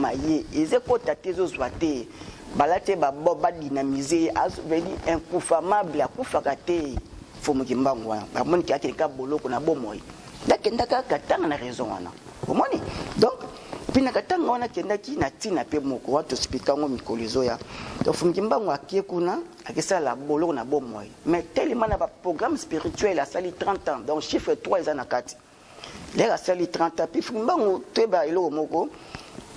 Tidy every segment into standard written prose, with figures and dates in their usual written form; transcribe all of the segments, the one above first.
maye eze kota tezo zwate balate ba boba dynamiser azveli inconfamable akufaka te fomu kimbangu wana amoni ki akeka boloko na bomoyi dakenda kaka tanga na raison wana omoni donc pina katanga wana kenda ki na tina pe moko watu spikango mikolizo ya donc fomu kimbangu akie kuna akesala boloko na bomoyi mais tellement na ba programme spirituel a sali 30 ans donc chiffre 3 ezana kati lera sali 30 ans puis fomu kimbangu teba ilo moko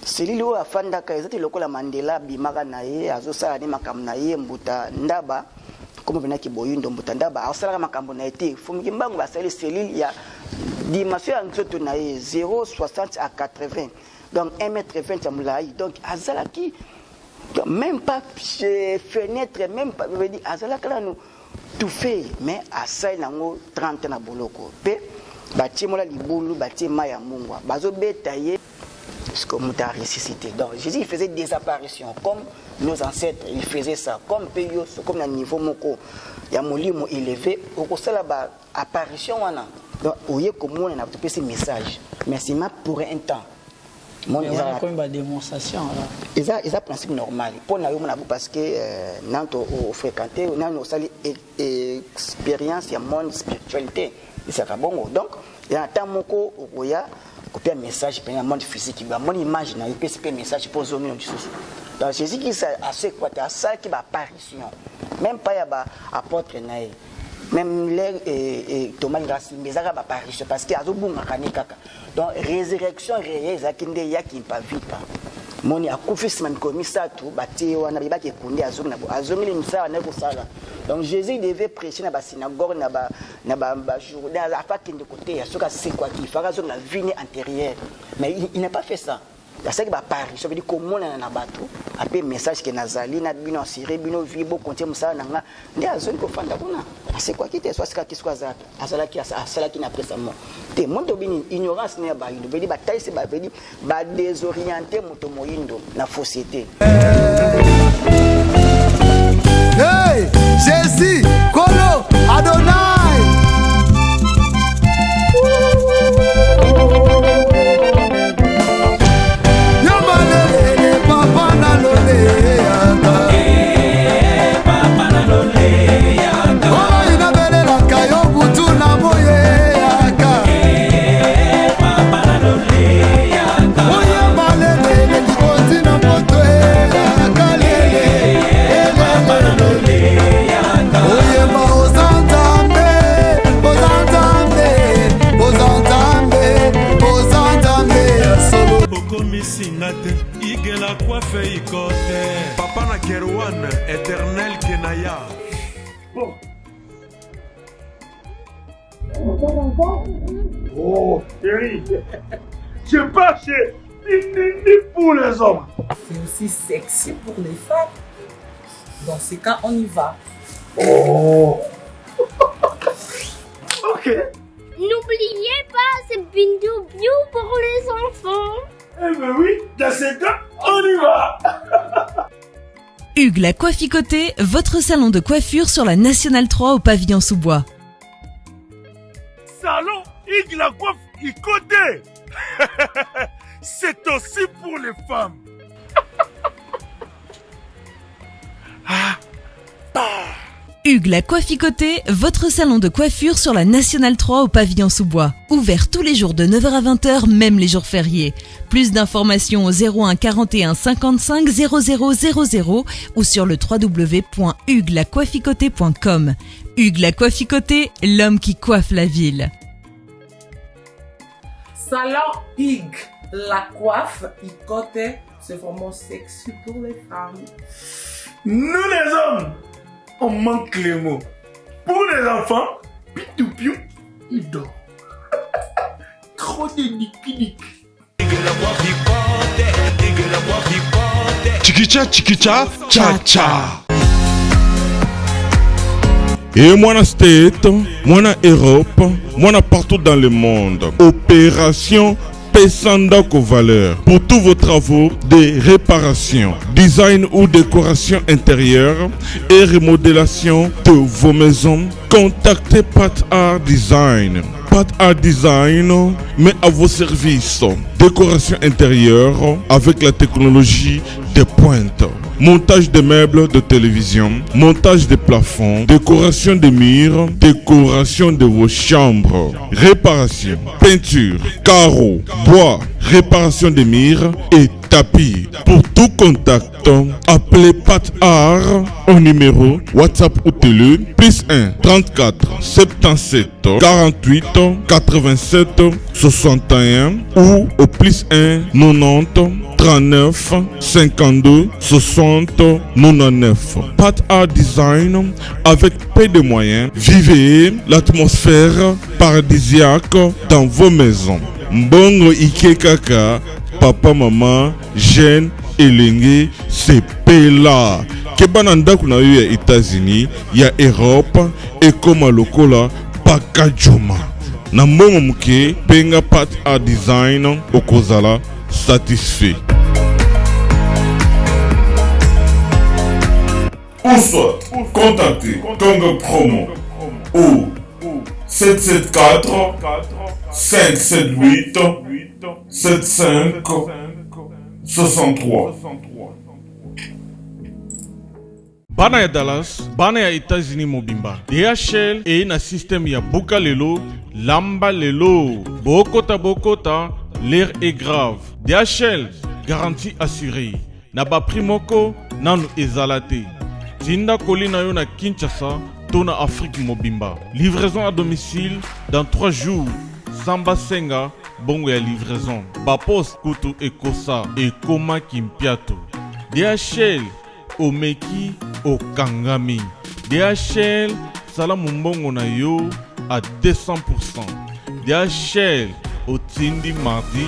Celui où a fanda kaizati lokola Mandela bimaka na ye azosala ni makambo na ye mbuta ndaba comme vena ki boyindo mbuta ndaba asala makambo na ete fumiki mbangu basali cellule ya dimension ya nzoto na ye 0,60 à 80 donc 1,20 m ya mulai donc azala ki même pas fenêtre même pas veut dire azala kala nous tout fait mais asali nango 30 na boloko pe batie mola libulu batie maya mungwa bazo beta ye comme tu as ressuscité. Donc Jésus il faisait des apparitions comme nos ancêtres, ils faisaient ça. Comme Peyos, comme un niveau moko, il y a un molimo élevé, au cours de la apparition, donc il y a comme on a tout ce message. Mais c'est pour un temps. Il y a comme une démonstration. C'est un principe normal. Pour nous, parce que nous fréquenté, nous avons une expérience, il y a monde spiritualité. C'est bon. Donc, il y a un temps moko, il y a un message pour le monde physique, il y a une image, il y a un message pour les hommes. Donc Jésus qui a assez quoi, il y a ça qui va apparition. Même pas il y a apôtre naï. Même les Thomas grâce mais ça va apparition parce qu'il y a un bon kaka. Donc résurrection réelle, ça qui n'est qui pas vite pas. Moni akufisi man komisa tout bati wana bibaki kundi azongi na azongi limsa na ko sala. Donc Jésus devait prêcher dans la synagogue, dans la journée, dans la de côté, il c'est quoi qu'il fera sur la vie antérieure. Mais il n'a pas fait ça. Il y a ça qui va Paris. Ça veut dire comment on a bateau. Après message que Nazali, Nadbino Siré, Bino Vibo, Continue Moussa, Nanga, il y a zone qu'on fait d'abord. C'est quoi qui était soit ce qui soit ça, à cela qui n'a pas sa mort. T'es mon dobini ignorance n'est pas une. Veut dire bataille c'est veut dire désorienter mon moyindo la société. Hey, Jésus, Kolo, Adonai. Yamalele, Papa Nalole, Papa Nalole, oh, inabele la kayo butu na moye aka. Papa Nalole, oh, yamalele, likoti na moto aka lele. Igela coiffe ikote Papa na Kerwan éternel Kenaya. Bon. Oh, chérie. Je pas chez ni pour les hommes. C'est aussi sexy pour les femmes. Dans ces cas, on y va. Oh. Ok. N'oubliez pas, c'est Bindou Bio pour les enfants. Eh ben oui, dans ces cas, on y va. Hugues la Coifficoté, votre salon de coiffure sur la Nationale 3 au pavillon sous-bois. Salon Hugues la Coifficoté. C'est aussi pour les femmes. Hugues la Coifficoté, votre salon de coiffure sur la Nationale 3 au pavillon sous-bois. Ouvert tous les jours de 9h à 20h, même les jours fériés. Plus d'informations au 01 41 55 00 00 ou sur le www.huguelacoifficoté.com. Hugues la Coifficoté, l'homme qui coiffe la ville. Salon Hugues la Coifficoté, c'est vraiment sexy pour les femmes. Nous les hommes, on manque les mots. Pour les enfants, pitou-piou, il dort. Trop de nick-nick. Chikicha, chikicha, cha-cha. Et moi na State, moi na Europe, moi na partout dans le monde. Opération Pesandako Valeur. Pour tous vos travaux de réparation, design ou décoration intérieure et remodélation de vos maisons, contactez Pat Art Design. Pat Art Design met à vos services décoration intérieure avec la technologie de pointe. Montage des meubles de télévision, montage des plafonds, décoration des murs, décoration de vos chambres, réparation, peinture, carreaux, bois, réparation des murs et tapis. Pour tout contact, appelez Pat Art au numéro WhatsApp ou télé +1 34 77 48 87 61 ou au +1 90 39 52 60 99. Pat Art Design avec peu de moyens. Vivez l'atmosphère paradisiaque dans vos maisons. Mbongo Ike Kaka, papa, maman, jeune, elenge, c'est pela. Kebananda kuna eu ya États-Unis, ya Europe, et comme lokola pakajoma. Na mbongo muke, penga Pat Art Design, okozala satisfait. Ou soit, contactez Congo Promo au 774 578 75 63. Bana ya Dallas, bana ya États-Unis mobimba. DHL et na système ya Buka lelo, lamba lelo. Bokota, l'air est grave. DHL, garantie assurée. Naba primoko, nanu ezalate. Tinda kolina yo na Kinshasa, tona Afrique mobimba. Livraison à domicile dans 3 jours. Samba Senga, bongo ya livraison. Bapos Kutu Ekosa et Koma Kimpiato. DHL, Omeki, Okangami. DHL, Salam Mbongo na yo à 200%. DHL, Otindi mardi,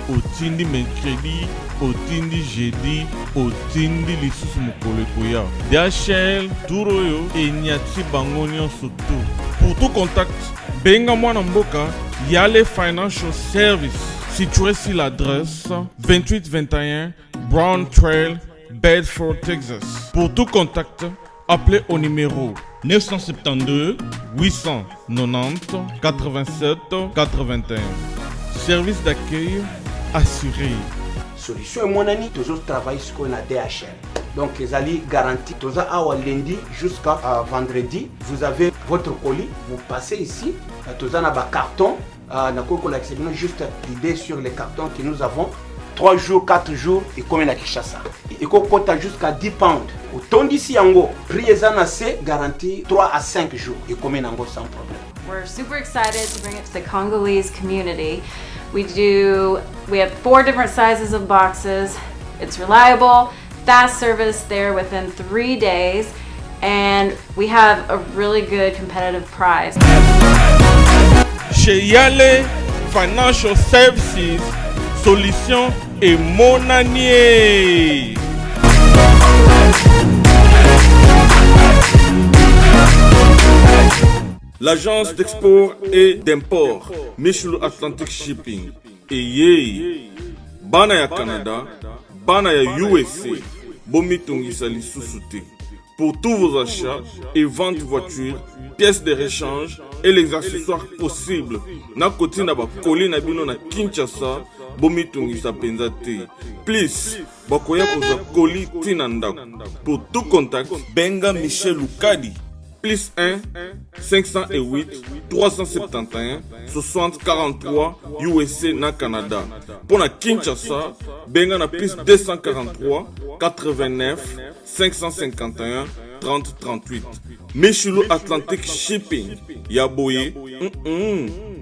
Otindi mercredi, Otindi jeudi, Otindi lisusu mukolekoya. DHL, Turoyo et Nyati Bangonion surtout. Pour tout contact, benga mwana mboka, Yale Financial Service, situé sur l'adresse 2821 Brown Trail, Bedford, Texas. Pour tout contact, appelez au numéro 972 890 87 81. Service d'accueil assuré. Solution et mon ami, toujours travailler sur la DHL. Donc, les alliés garantis, tous à lundi jusqu'à vendredi, vous avez votre colis, vous passez ici, tous à un carton, juste l'idée sur les cartons que nous avons. 3 jours, 4 jours, et comme la Kinshasa. Et qu'on compte jusqu'à 10 pounds. Autant d'ici, yango, prix est garanti 3 à 5 jours, et comme yango sans problème. We're super excited to bring it to the Congolese community. We have 4 different sizes of boxes. It's reliable, fast service there within 3 days, and we have a really good competitive price. Chez Yale Financial Services, solution et mon année. L'agence d'export et d'import Michelo Atlantic Shipping et bana ya Canada, bana ya USA, bomitongisa lisusu te. Pour tous vos achats et ventes de voitures, pièces de rechange et les accessoires possibles, na koti na ba koli na bino na Kinshasa, bomitongisa penza te. Please, bakoya kozwa koli tina ndako. Pour tout contact, benga Michel Lukadi. Plus 1 508 371 60 43 USA na Canada. Pour na Kinshasa, benga na plus 243 89 551 30 38. Michelo Atlantic Shipping. Yaboye,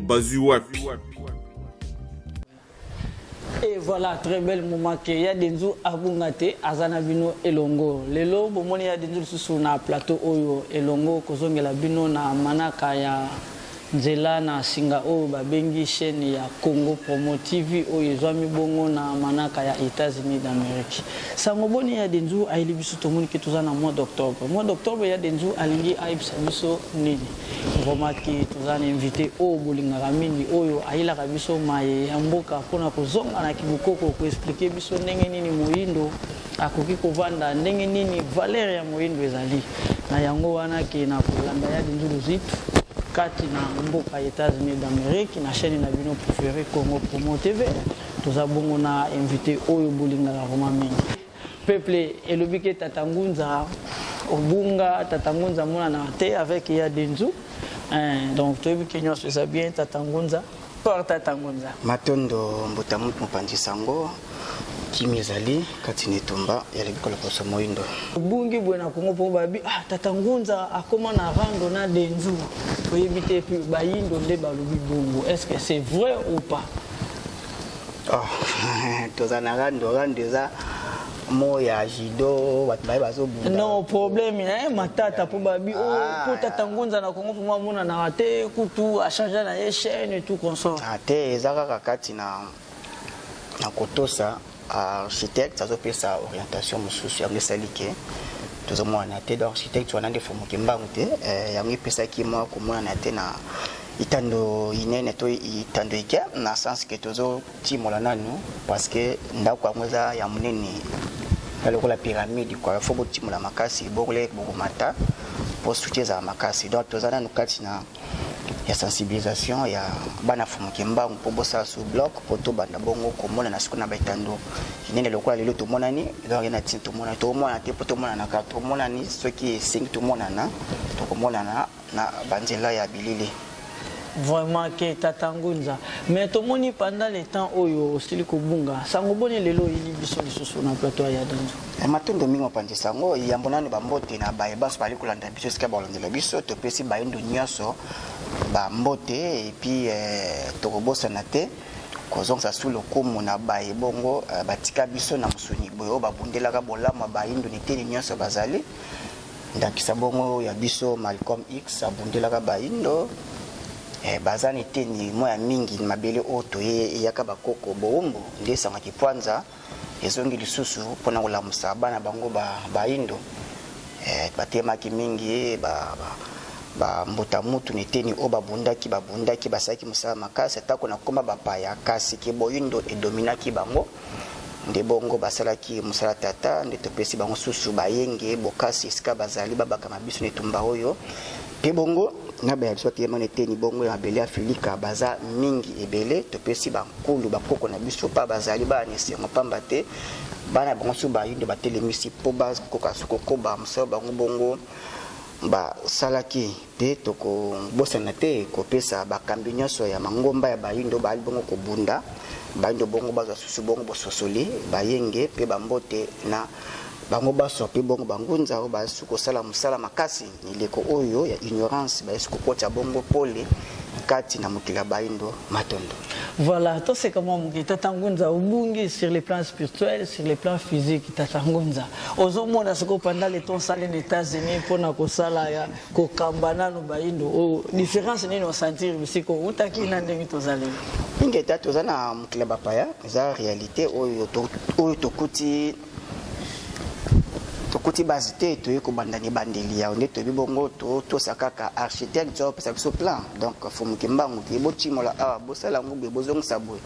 bazu wapi. Et voilà, très bel moment qu'il y a des jours à Bungate, Azana Bino et Longo. Les lots, il y a des jours sur le plateau Oyo et Longo, Kozongela Bino na Manaka ya nzela na singa oyo babengi chaîne ya Congo Promo TV oyo ezwami bongo na manaka ya États-Unis d'Amérique. Sango boni ya denzu ayeli biso tomoni ke toza na mois d'octobre. Mois d'octobre ya denzu alingi ayebisa biso nini. Vraiment ki toza na invité oyo bolingaka mingi oyo ayelaka biso maye ya mboka mpona kozonga na kibukoko ko expliquer biso ndenge nini moyindo akoki kovanda ndenge nini valeur ya moyindo ezali. Na yango wana ke na kolanda ya denzu luzitu kati na mboka États-Unis d'Amérique na chaîne na bino préféré Congo Promo TV toza bongo na invité oyo bolingaka vraiment mingi peuple elobike tatangunza obunga tatangunza mona na te avec ya denzu donc toyebi ke nyonso eza bien tatangunza por tatangunza matondo mbutamutu mopanzi sango kimi ezali kati netumba ya lebikola poso moyindo bungi bwena Congo po babi tatangunza akoma na rando na denzu toyebi te puis bayindo nde balobi bongo est-ce que c'est vrai ou pas? toza na rando eza moya jido watu baye bazobunda no problème matata po babi po tatangunza na Congo po mona na te kutu a changer na chaîne et tout consort te ezaka kati na kotosa architecte azopesa orientation mosusu yango esalike tozomona te donc architecte wana nde fomoki mbangu te yango epesaki mwa komona te na itando inene to itando ike na sens ke tozotimola nanu parce que ndako yango eza ya monene lokola pyramide quoi faut botimola makasi bokole bokomata po soutien ezala makasi donc toza nanu kati na ya sensibilisation ya bana fomoki mbangu po bosala sous bloc po tobanda bongo komona na siku na baitando inene lokola lelo tomonani donc na tin tomona te po tomonana ka tomonani soki esengi tomonana tokomonana na banzela ya bilili vraiment que tatangunza mais tomoni pendant le temps oyo stili kobunga sango boni lelo ili biso lisusu na plateau ya denzu matondo mingo pandi sango yambo nanu bambote na baye baso bali kolanda biso sika balandela biso topesi bayendo nyonso bambote et puis tokobosana te kozongisa sous le komo na baye bongo batika biso na musuni boyo babundelaka bolama bayindo neteni nyonso bazali ndakisa bongo ya biso Malcolm X abundelaka bayindo bazani teni moya mingi mabele oto yaka bakoko boombo ndesanga kipwanza ezongi lisusu pona kolamusa bana bango bayindo batemaki mingi ba mbuta mutu neteni o babundaki basaki musala makasi atako na koma bapaya kasi ke boyindo edominaki bango nde bongo basalaki musala tata nde topesi bango susu bayenge bokasi esika bazali babakama biso netumba oyo pe bongo na ba biso te mane teni bongo ya bele Afrika baza mingi ebele topesi bankulu bakoko na biso pa bazali ba nesengo pamba te bana bango su bayindo batelemisi po bakoka sukoko ba musala bango bongo ba salaki pe toko bosana te kopesa bakambi nyonso ya mangomba ya bayindo bali bongo kobunda bayindo bongo baza susu bongo bososoli bayenge pe bambote na bango baso pe bongo bangunza o basu kosala musala makasi nileko oyo ya ignorance basu kokota bongo pole kati na mukila bayindo matondo. Voilà, tout c'est comment mon tatangunza ubungi sur les plans spirituels, sur les plans physiques tatangunza. Ozomo na soko pendant le temps salé aux États-Unis pour na kosala ya ko kambana no bayindo o différence ni no sentir bisiko utaki na ndenge tozali. Ingeta tozana mukila bapaya za réalité oyo tokuti tokuti bazite to yeko bandani bandeli ya onde to bibongo to sakaka architecte job sa biso plan donc fomuki mbangu ki botimola a bosala ngube bozong sabwe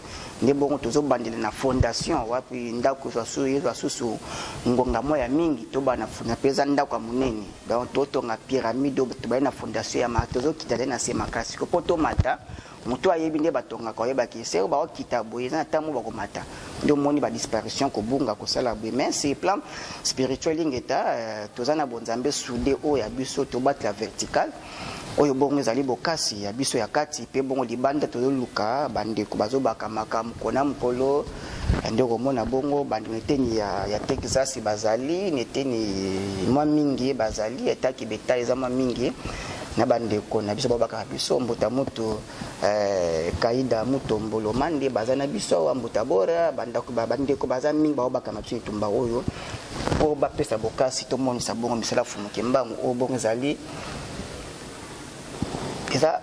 nde bongo tozo bandeli na fondation wapi ndako so susu ngonga moya mingi to bana funa peza ndako munene donc to nga pyramide to bana fondation ya matozo kitale na sema kasi ko poto mata mutu ayebi nde batonga ko yeba ki se ba okita boye na tamu ba komata ndo moni ba disparition ko bunga ko sala boye mais c'est plan spirituel ngeta tozana bonzambe soudé o ya biso to batla vertical oyo bongo ezali bokasi ya biso ya kati pe bongo libanda to luka bande ko bazobaka makamu kona mkolo ndeko mona bongo bande neteni ya Texas bazali neteni mwa mingi bazali etaki beta ezama mingi na bande ko na biso babaka biso mbuta mutu kaida mutombolo mande bazana biso wa mbuta bora banda ko bande ko bazana mingi babaka mabiso tumba oyo po bapesa bokasi to monisa bongo misala fumuke mbangu o bongo ezali eza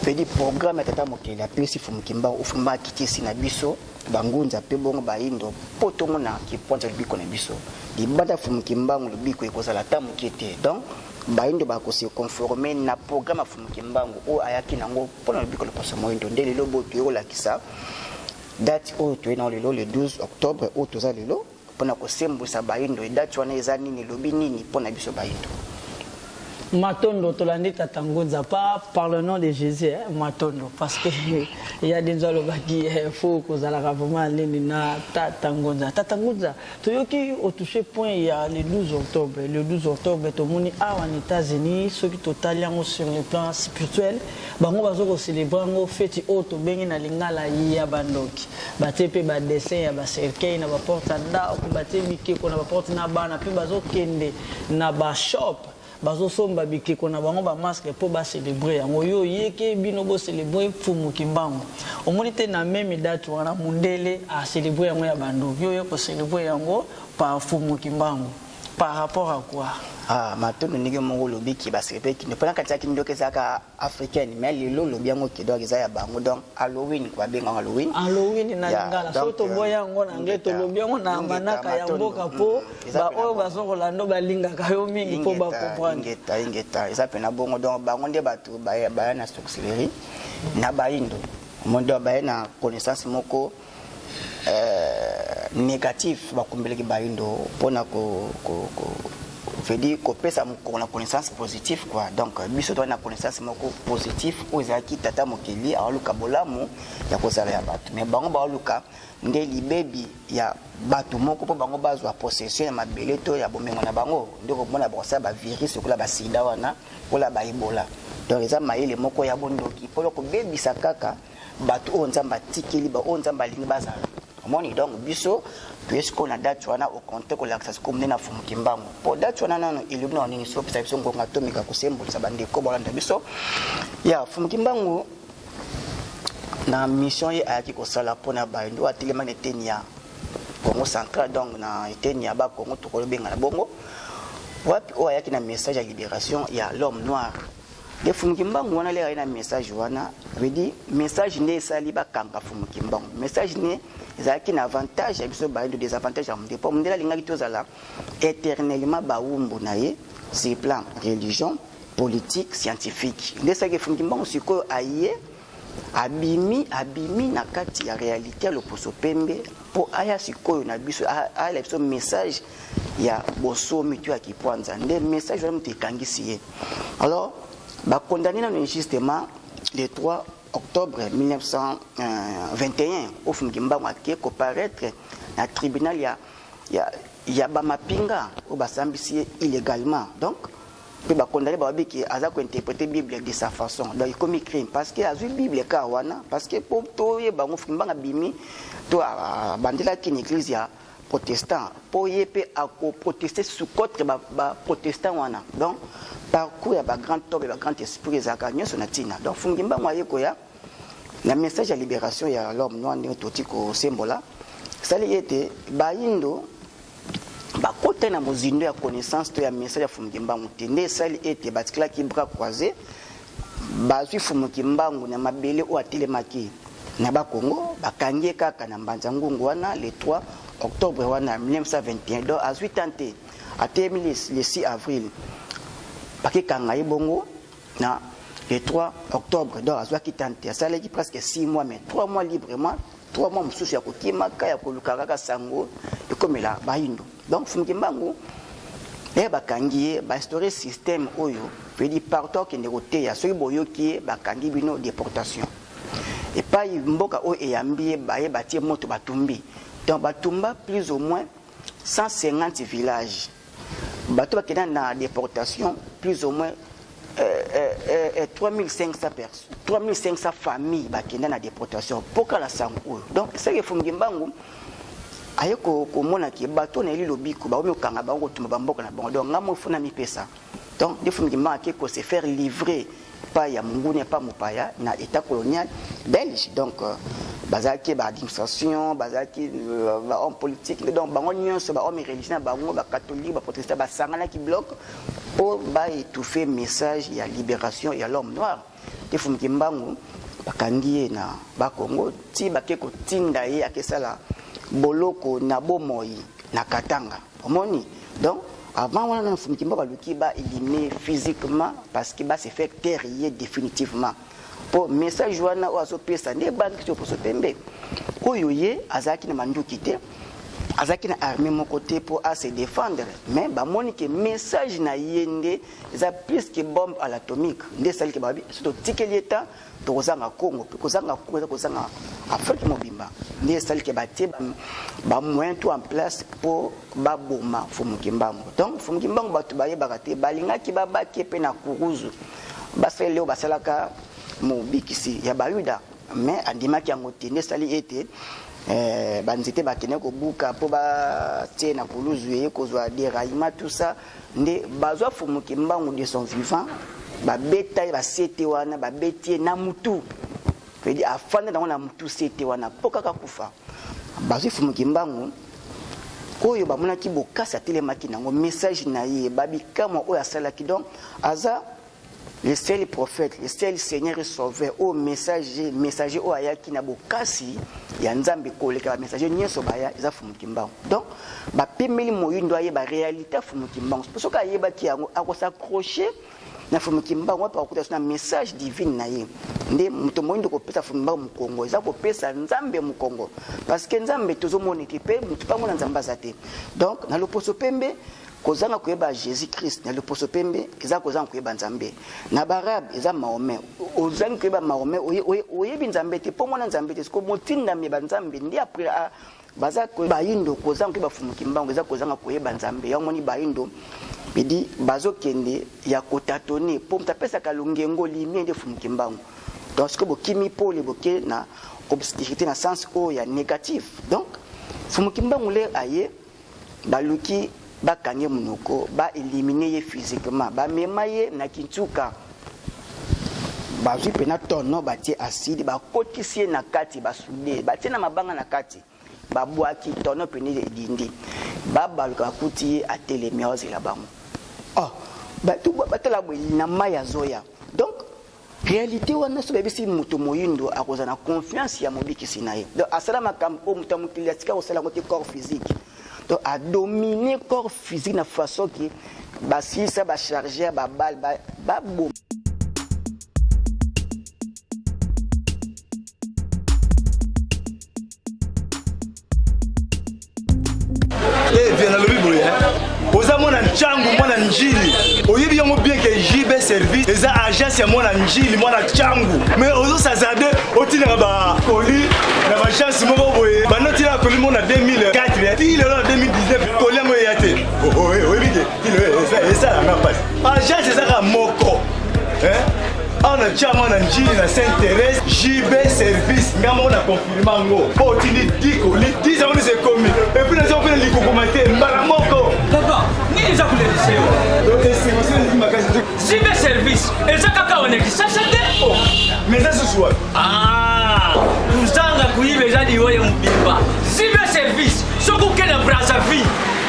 fait du programme tata mokeli la plus fumukimba ufumba kitisi na biso bangunza pe bongo baindo potongo na ki ponza biko na biso di banda fumukimba ngo biko ekozala ta mokete donc baindo ba ko se conformer na programme fumukimba ngo o ayaki nango pona biko le poso moindo ndele lobo to la kisa date o to ina le 12 octobre o to za lelo pona ko sembusa baindo e date wana eza nini lobi nini pona biso baindo Matondo, Tolandi Tatangunza, pas par le nom de Jésus, hein, Matondo, parce que il y a des gens qui faut que ça la vraiment l'ennina Tatangunza. Tatangunza, Toyoki au touché point il y a le 12 octobre. Le 12 octobre, tout le monde a en États-Unis, ceux qui totalement sur le plan spirituel, bango bazoko célébrer ngo fête auto bengi na lingala ya bandoki. Batepe ba dessin ya ba cercueil na ba porte nda ko batemi ke ko na ba porte na bana pe bazokende na ba shop. Bazo somba bikeko na bango ba masque pour ba célébrer yango yo yeke bino bo célébrer Fumukimbangu omonite na même date wana mundele a célébrer yango ya bando yo ko célébrer yango par Fumukimbangu par rapport à quoi matondo nige mongo lobi ki ba célébrer ki ne pas kati ki ndoke zaka africaine mais lelo lobi yango ki do ya bango donc Halloween kwa benga Halloween na ngala soto boya yango na ngeto lobi yango na manaka ya mboka po ba oyo bazoko lando balinga kayo mingi po ba comprendre ingeta eza pena bongo donc bango nde batu ba na sorcellerie na baindo mondo ba na connaissance moko négatif ba kumbeleki baindo pona ko veut dire qu'on a connaissance positive quoi donc biso to na connaissance moko positif ozaki tata mokeli aluka bolamu ya kozala ya bato mais bango ba aluka nde libebi ya bato moko po bango bazwa possession ya mabele to ya bomengo na bango ndeko mona bosa ba virus kula ba sida wana kula ba ebola donc eza maile moko ya bondoki po ko bebisa kaka bato o nzamba tikeli ba o nzamba lingi bazala moni donc biso puisqu'on a date wana au compte ko l'accès comme na Fumukimbangu po date wana nano ilumna nini so pesa biso ngonga tomika ko sembolisa bande ko bolanda biso ya Fumukimbangu na mission ye ayaki ko sala pona ba ndo atelema netenia Congo central donc na etenia ba Congo to ko benga na bongo wapi o ayaki na message ya libération ya l'homme noir de Fumukimbangu wana le na message wana veut dire message ne sali ba kanga Fumukimbangu message ne ezaki na avantage ya biso ba des avantages à monde po mondela linga kitozala éternellement ba wumbu na ye sur plan religion politique scientifique ndesa ke Fumukimbangu siko aye abimi na kati ya réalité le poso pembe po aya siko na biso aya biso message ya boso mitu ya kipwanza nde message wa mtu kangisi ye alors ba condamné na justement le 3 octobre 1921 au Fumukimbangu qui comparaître na tribunal ya ba mapinga au basambisi illégalement donc pe ba condamné ba biki aza ko interpréter Bible de sa façon donc il commet crime parce que azu Bible ka wana parce que pour to ye bango Fumukimbangu bimi to bandela ki église ya protestant pour ye pe a ko protester sous contre ba protestant wana donc parcours ya ba grand top ba grand esprit zaka nyoso na tina donc Fumukimbangu ayeko ya na message ya libération ya l'homme noir ndenge totiko sembola sali ete baindo bakote na mozindo ya connaissance to ya message ya Fumukimbangu tende sali ete batikala ki bras croisés bazwi Fumukimbangu na mabele o atelemaki na ba Congo bakangie kaka na mbanza ngungu wana le 3 octobre wana 1921 donc à 8 ans atemi le 6 avril bakikanga ibongo na le 3 octobre donc azwa kitante asalaki presque 6 mois mais 3 mois librement 3 mois mususu ya kokima kaya kolukaka sango ekomela baindo donc Fumukimbangu bakangi ba instaurer système oyo veut dire partout qui négocie ya soki boyoki bakangi bino déportation et pas mboka oyo eyambi baye batie moto batumbi donc batumba plus ou moins 150 villages bato bakenda na déportation plus ou moins 3500 personnes 3500 familles bakenda na déportation poka la sango donc c'est que Fumukimbangu ayeko komona ki bato na eli lobiko ba okanga bango tuma bamboka na bango donc ngamo funa mi pesa donc de Fumukimbangu akeko se faire livrer pas ya munguni pas mopaya na état colonial belge donc bazaki ba administration bazaki ba homme politique donc bango nyonso ba homme religieux bango ba catholique ba protestant ba sangana ki bloc pour ba étouffer message ya libération ya l'homme noir te fumuki mbangu bakangi na ba Congo ti bake ko tinda ye akesala boloko na bomoi na Katanga omoni donc avant on a fumuki mbangu baluki ba éliminer physiquement parce que ba se fait terrer définitivement pour message wana oazo pesa ne banki to poso pembe oyo ye azaki na manduki te azaki na armée mon côté pour à se défendre mais ba moni que message na yende za plus que bombe à l'atomique nde sali ke babi surtout tikeli eta to kozanga Congo kozanga Afrique mobimba nde sali ke batie ba moyen tout en place pour ba boma fumuki mbango donc fumuki mbango batu baye bakate balinga ki baba ki pe na kuruzu basele leo basalaka mobikisi ya bayuda mais andimaki yango te nde sali ete banzete bakene kobuka po batie na kuluzu ye kozwa déraillement tout ça nde bazwa fumuki mbangu de son vivant babeta basete wana babetie na mutu pedi afanda nango na mutu sete wana po kaka kufa bazwa fumuki mbangu oyo bamonaki bokasi atelemaki nango message na ye babikamo oyo asalaki donc aza le seul prophète, le seul Seigneur et Sauveur, au messager au ayaki na bokasi ya nzambe koleka messager nyeso baya eza fumuki mbangu. Donc ba pemeli moyindo aye ba réalité fumuki mbangu. Parce que ayeba ki yango akosakrocher na fumuki mbangu pa okuta na message divine na ye. Nde muto moyindo ko pesa fumuki mbangu mu Congo, eza ko pesa nzambe mu Congo. Parce que nzambe tozo moniki pe mutu pa mona nzamba zate. Donc na loposo pembe kozanga koyeba Jésus Christ na loposo pembe eza kozanga koyeba nzambe na barabe eza Mahomet ozanga koyeba Mahomet oyebi nzambe te po mona nzambe te siko motinda me banzambe ndi après baza koyeba yindo kozanga koyeba fumuki mbangu eza kozanga koyeba nzambe yango ni bayindo bidi bazokende ya kotatone po mtapesa kalungengo limie nde fumuki mbangu donc siko bokimi po le boke na obscurité na sens o ya négatif donc fumuki mbangu le aye baluki bakange munoko ba éliminer ye physiquement ba memaye na kintuka ba zipe na tono ba tie acide ba kotisie na kati ba soudé ba tie na mabanga na kati ba boaki tono peni dindi ba baluka kuti atelemiose la bango oh ba tu ba tela bweli na maya zoya donc réalité wana so bebisi muto moyindo akoza na confiance ya mobiki sinaye donc asala makambo mutamukili atika osala côté corps physique donc à dominer le corps physique de façon que si ça va charger ba balle ba boum viens dans le bible oza mona nchangu mona njili oyebi yango bien que JB service eza agence ya mona njili mona nchangu mais ozo sazade otinaka ba colis na ba chance moko boye banoti na colis mona 2004 ti lelo 2019 colis mo yate oyebi ke ti lelo eza na passe agence eza moko on a déjà mon njili na Saint-Thérèse JB service ngamo na confirmer ngo po tini diko li 10 ans c'est commis et puis les gens viennent li kokomate mbala moko papa ni za kulediseo donc c'est aussi magasin JB service eza kaka on est ça oh mais ça ce soir uzanga kuibe jadi woye mbimba JB service soko kena Brazzaville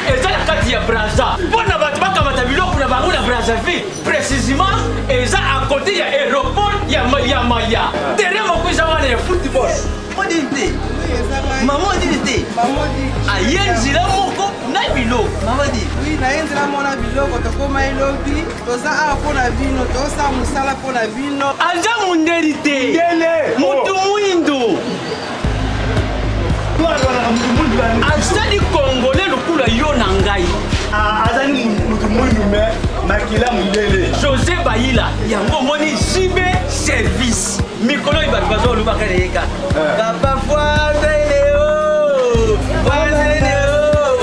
eza la kati ya Brazza bona batu bakamata biloko na bango na Brazzaville précisément eza à côté ya aéroport ya Maya terrain mokuza wana ya football modité maman dit ayenzila moko na biloko maman dit oui na yenzila mona biloko tokoma elobi toza a pona bino tosa musala pona bino anja munderite ngele mutu mwindo azali congolais lokula yo na ngai azali mutu mwindu me makila mundele José Bayila yango moni JB service mikolo ibatu bazolubaka leka papa fuazeleo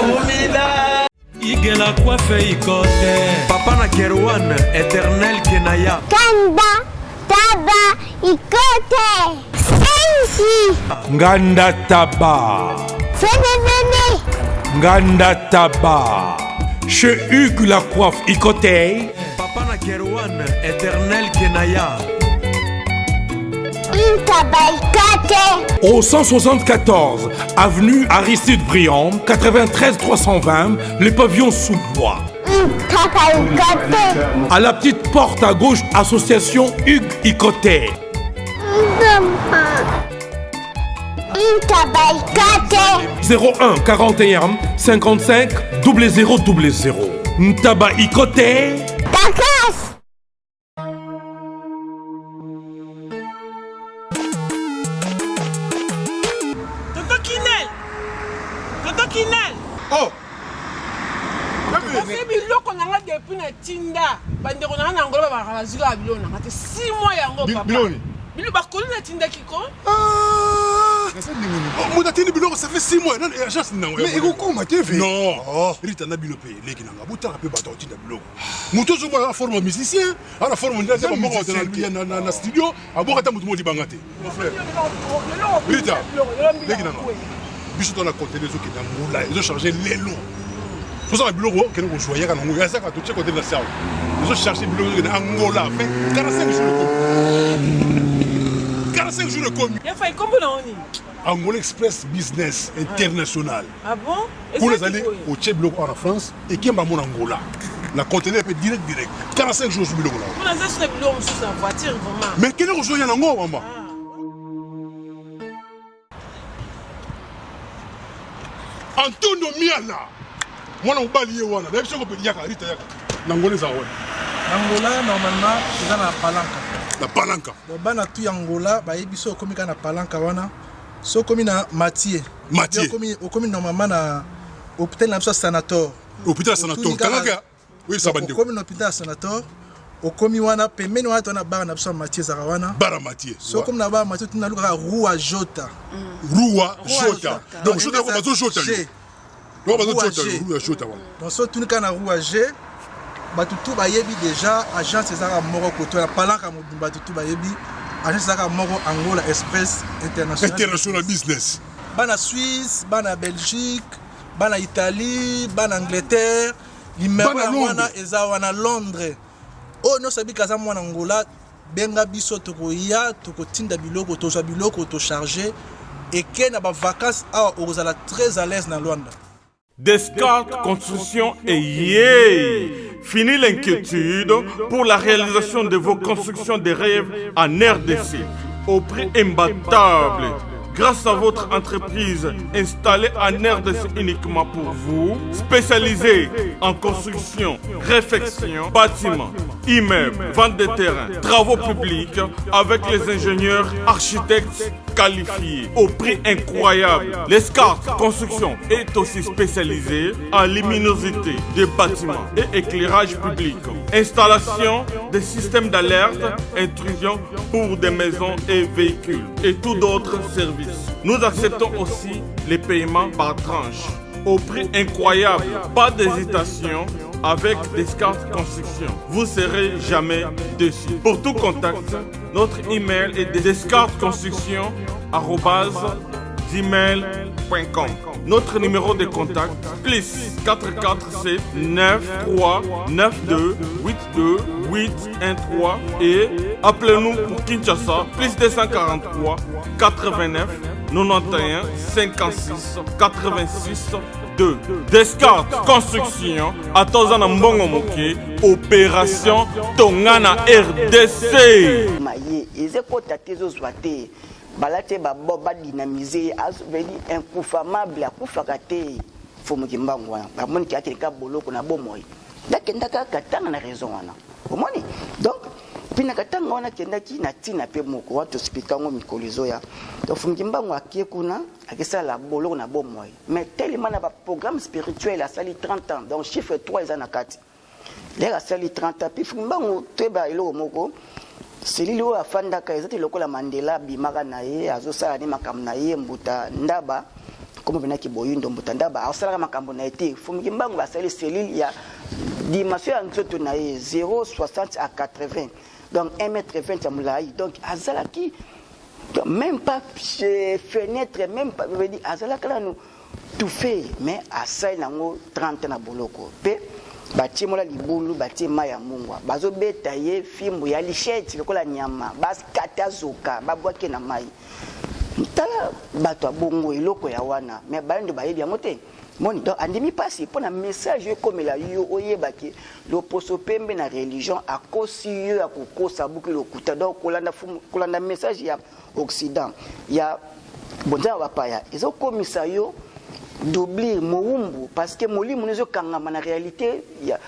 mumila igela coiffe ikote papa na Kerwan éternel kenaya Kanda taba ikote sensi nganda taba Fenenene nganda taba chez Hugues la coiffe ikote papa na Kerwan éternel kenaya Au 174 avenue Aristide Briand, 93 320, les pavillons sous bois. À la petite porte à gauche, association Hugues Icoté. 01 41 55 0000. Ntaba Icoté. Oh! C'est biloko nanga depuis na tinda bandeko nanga na ngolo ba bazila biloko nanga te 6 mois yango papa bilo bakoli na tinda kiko Mon atteint biloko ça fait 6 mois non agence nango mais eko ma TV non rita na bilo pe leki nanga butaka pe bato tinda biloko muto zo ba forme musicien ala forme ndeza ba moko na studio aboka ta mutu modi bangate mon frère rita leki nanga biso dans la conteneur zo ki na ngula ils ont changé l'élo pour ça biloko que nous choyer quand on yasa ka to check côté de la salle ils ont cherché biloko na Angola fait 45 jours de 45 jours de commis il fait combien d'années Angola Express Business International ah bon pour les aller au check biloko en France et qui m'a mon Angola la conteneur peut direct 45 jours sur biloko là on a ça biloko sur sa voiture vraiment mais quel est le jour y en Angola maman Antonio Miala mwana mobali ye wana nayebi soko mpe yaka rita yaka nangola eza wana Angola normalement eza na palanka na palanka bana tu Angola bayebi so okomi ka na palanka wana so okomi na Mathieu okomi normalement na hôpital na biso Sanator hôpital Sanator kalaka oui ça bandi okomi na hôpital Sanator okomi wana pembeni wana tona bara na biso Mathieu zaka wana bara Mathieu so okomi na bara Mathieu tuna luka Rua Jota donc Jota ko bazo Jota donc bazo Jota wana donc so tuni kana Rua G batutu bayebi déjà agence ezaka moko koto ya palanka mobimba batutu bayebi agence ezaka moko Angola Express International Business bana Suisse bana Belgique bana Italie bana Angleterre limero wana eza wana Londres oh no sabi kaza mwana Angola benga biso tokoya tokotinda biloko tozwa biloko to charger et kena ba vacances a ozala très à l'aise na Luanda. Descartes Construction et yeah! Fini l'inquiétude pour la réalisation de vos constructions de rêves en RDC au prix imbattable. Grâce à votre entreprise installée en RDC uniquement pour vous, spécialisée en construction, réfection, bâtiments, immeubles, vente de terrains, travaux publics, avec les ingénieurs architectes qualifiés au prix incroyable. Descartes Construction est aussi spécialisée en luminosité des bâtiments et éclairage public, installation des systèmes d'alerte, intrusion pour des maisons et véhicules et tout d'autres services. Nous acceptons aussi les paiements par tranche au prix incroyable. Pas d'hésitation avec Descartes Construction. Vous ne serez jamais déçus. Pour tout contact, notre email est descartesconstruction@gmail.com. Notre numéro de contact plus 447 93 92 82 813 et appelez-nous pour Kinshasa plus 243 89 91 56 86 2. Descartes Construction à Tozana Mbongo Moké, opération Tongana RDC. Maye, ils écoutent à tes oswatés. Balate ba dynamiser azveli inconfamable akufakate fomu kimbangwa ba moni ki akeleka boloko na bomoy dakenda ka katanga na raison wana omoni donc pina katanga wana kenda ki na tina pe moko wato spika ngo mikolizo ya donc fomu kimbangwa akiekuna akisala boloko na bomoy mais tellement na ba programme spirituel a sali 30 ans donc chiffre 3 ezana kati lera sali 30 ans puis fomu kimbangwa teba ilo moko Celui qui a fait des lokola Mandela bimaka na ye azosala ni makambo na ye mbuta ndaba comme bena ki boyindo mbuta ndaba azosala makambo na ete fumiki mbangu basali cellule ya dimension ya nzoto na ye 0,60 à 80 donc 1,20 m ya mulai donc azala ki même pas fenêtre même pas veut dire azala kala nous tout fait mais asai nango 30 na boloko pe batie mola libulu batie mai ya mungwa bazobeta ye fimbu ya lichette lokola nyama baskata zoka babwake na mai tala bato abongo eloko ya wana mais bando bayebi yango te moni donc andimi pasi pona message ekomela yo oyebaki loposo pembe na religion akosi yo akokosa buki lokuta donc kolanda message ya occident ya bonza bapaya ezokomisa yo d'oublier moumbu parce que molimo nezo kangama na réalité ya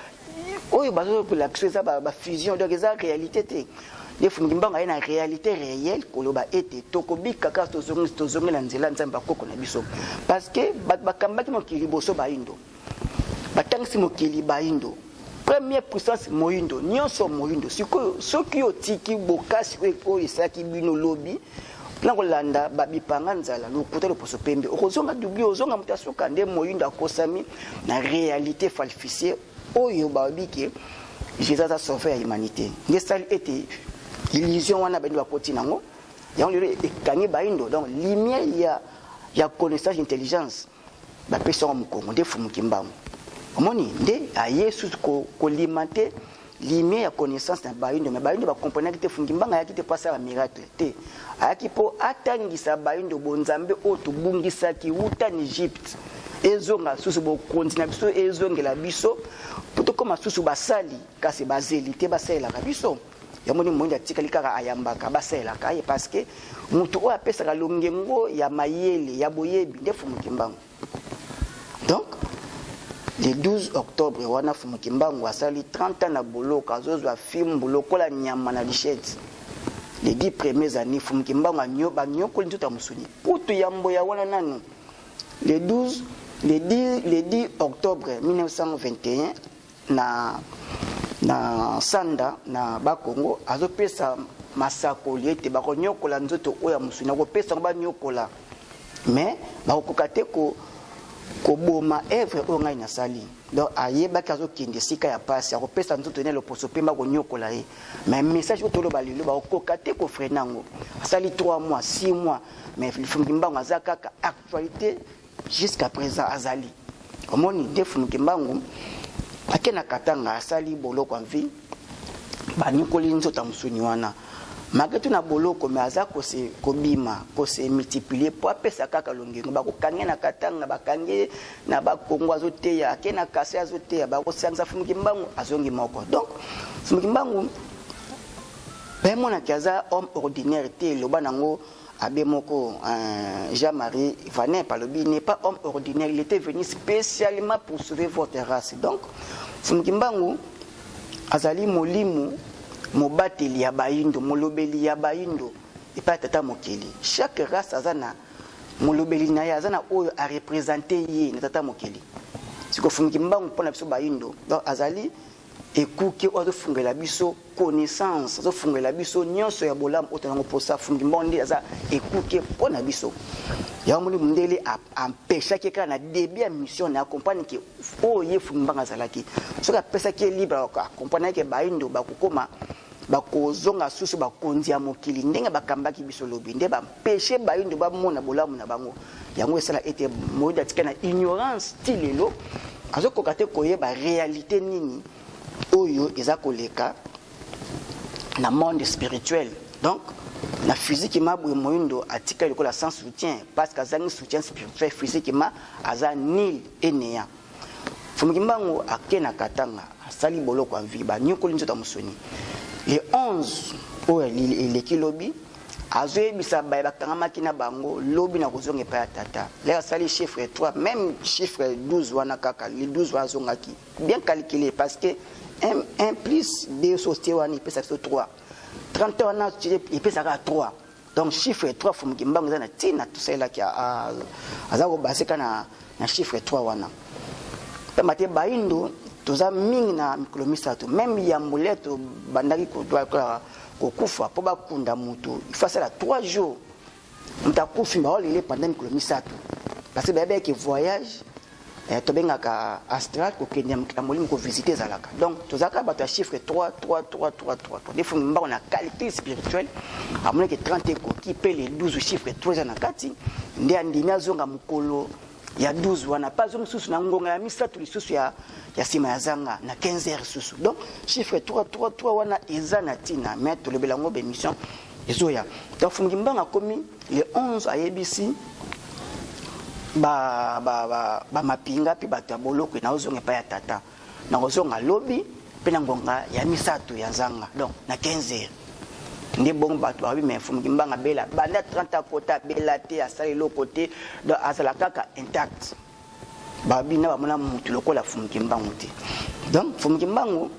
oyo bazo pour l'action ça ba fusion donc ça réalité te les fungimba na réalité réelle koloba ete tokobika ka tozongi na nzela nzamba koko na biso parce que bakambaki mokili boso baindo batangisi mokili baindo première puissance moindo nyonso moindo siko soki otiki bokasi oyo esaki bino lobi na kolanda babipanga nzala lokuta loposo pembe okozonga dubi ozonga mutasuka nde moyindo akosami na réalité falsifiée oyo babiki Jésus a sauvé la humanité ngesali ete illusion wana bendo bakoti nango yango lelo ekangi baindo donc lumière ya connaissance intelligence ba pesa mu Kongo nde fumuki mbango omoni nde a Yesu ko limiter lumière ya connaissance na baindo mais baindo ba comprendre que te fungi mbanga yaki te passer la miracle te ayaki po atangisa baindo bonzambe oto bungisa ki uta en Egypte ezonga susu bo kontina biso ezongela biso poto koma susu basali kasi bazelite basela ka biso yamoni monja tikali kaka ayambaka basela ka parce que mutu o apesa ka longengo ya mayele ya boyebi nde fumuki mbango donc le 12 octobre wana fumuki mbango asali 30 ans na boloko azozwa film boloko la nyama na lichette les 10 premières années fumuki mbango anyoba nyoko nzuta musuni putu yambo ya wana nanu le 10 octobre 1921 na Sanda na Bakongo azopesa masakoli ete bakonyokola nzoto oya musuni akopesa banyokola mais bakokate ko boma evre o ngai na sali donc ayeba kazo kinde sika ya pasi akopesa nzoto ne loposo pemba konyokola ye mais message ko tolo balilo bakokate ko frenango asali 3 mois 6 mois mais fumimbango azaka actualité jusqu'à présent azali omoni defumuki mbangu akena katanga asali boloko envie banyokoli nzota musuni wana maketu na boloko me azako se kobima ko se multiplier po apesa kaka longengo bakokange na katanga bakange na bakongo azoteya akena kase azoteya bakosangisa fumuki mbangu azongi moko donc fumuki mbangu pemona kaza homme ordinaire te loba nango Abemoko Jean-Marie Vanin Palobi n'est pas homme ordinaire, il était venu spécialement pour sauver votre race. Donc, Fumukimbangu azali molimu mobateli ya baindo, molobeli ya baindo et pas tata mokeli. Chaque race azana molobeli na ya azana oyo a représenter ye na tata mokeli. Siko Fumukimbangu pona biso baindo. Donc azali ekuki ozo fungela biso connaissance ozo fungela biso nyonso ya bolam otango posa fungi mbonde aza ekuki pona biso ya muli mundele empêcher que kana début ya mission na accompagner que oye fungbanga zalaki soka pesa ke libre accompagner que baindo bakukoma bakozonga susu bakonzi ya mokili ndenge bakambaki biso lobi nde bampêcher baindo bamona bolamu na bango yango esala ete moyo datika na ignorance tilelo azokoka te koyeba réalité nini oyo eza koleka na monde spirituel donc na physique ma boye moyindo atika likola sans soutien parce que azangi soutien spirituel physique ma aza nil et néant fumuki mbango akena katanga asali boloko envie ba nyokoli nzota musoni le 11 oyo eleki lobi azoyebisa baye bakangamaki na bango lobi na kozonga epai ya tata lelo asali chiffre 3 même chiffre 12 wana kaka le 12 wazongaki bien calculé parce que 1 plus 2 sauté wana ipesa biso 3 30 wana ipesaka 3 donc chiffre 3 fumuki mbango eza na ntina tosalelaki aza kobaseka na chiffre 3 wana pamba te baindo toza mingi na mikolo misato même yambole to bandaki kokufa po bakunda mutu ifasala 3 jours mutakufi baolele pendant mikolo misato parce que bayebeki voyage tobengaka astral kokende ya molimo kovisite ezalaka donc tozalaka bato ya chiffre 3 defu mbango na qualité spirituelle amoneke 30 ekoki mpe le 12 chiffre 3 eza na kati nde andimi azonga mokolo ya 12 wana pas zo mususu na ngonga ya misatu lisusu ya sima ya zanga na 15 heures susu. Donc chiffre 3 wana eza na tina mais to lebela ngo émission ezoya. Donc Fumukimbanga komi le 11 à ABC ba mapinga pi bato ya boloko na ozonga pa ya tata na ozonga lobi pe na ngonga ya misatu ya zanga. Donc na 15 heures ndi bon bato ba mais Fumukimbanga bela banda 30 kota bela te asali lo côté donc azala kaka intact babi na bamona mutu lokola Fumukimbanga te. Donc Fumukimbanga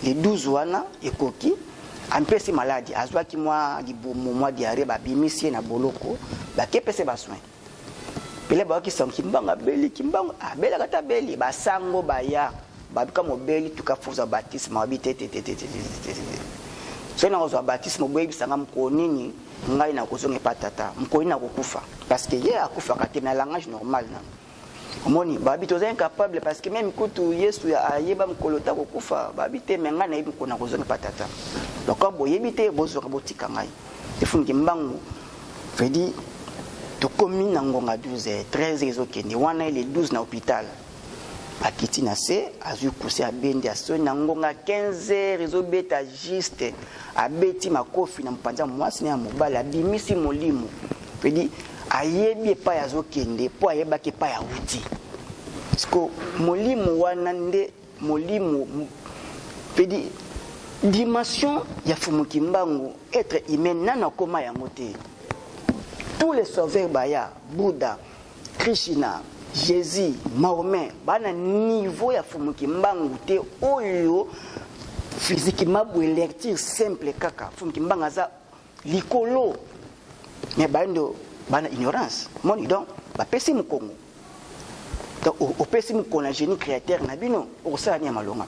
les 12 wana ekoki ampesi maladie azwaki mwa libumu mwa diarrhée babimisi na boloko bakepese ba soin pele ba ki Kimbanga beli Kimbanga abela kata beli basango baya babika mobeli tukafuza baptisme babite so na kozwa baptisme boyebi sanga mkonini ngai na kozonga patata mkonini na kokufa parce que ye akufa kate na langage normal na omoni babi toza incapable parce que même kutu Yesu ya ayeba mkolota kokufa babi te menga na yebi kona kozonga patata donc boyebi te bozonga botika ngai Fumukimbanga vedi to komi na ngonga 12 13 ezokende wana ile 12 na hôpital akiti na se azu kusi abende aso na ngonga 15 ezobeta juste abeti makofi na mpanza mwasi na mobala bimisi molimo vedi ayebi epai azokende po ayebaki epai awuti siko molimo wana nde molimo pedi dimension ya Fumukimbanga être humain nana koma yango te. Tous les sauveurs baya Bouddha, Krishna, Jésus, Mahomet bana niveau ya Fumukimbanga te oyo physiquement bo électrique simple kaka Fumukimbanga za likolo mais bana ignorance moni donc ba pesi mukongo donc au pesi mukona génie créateur na bino o sala nya malonga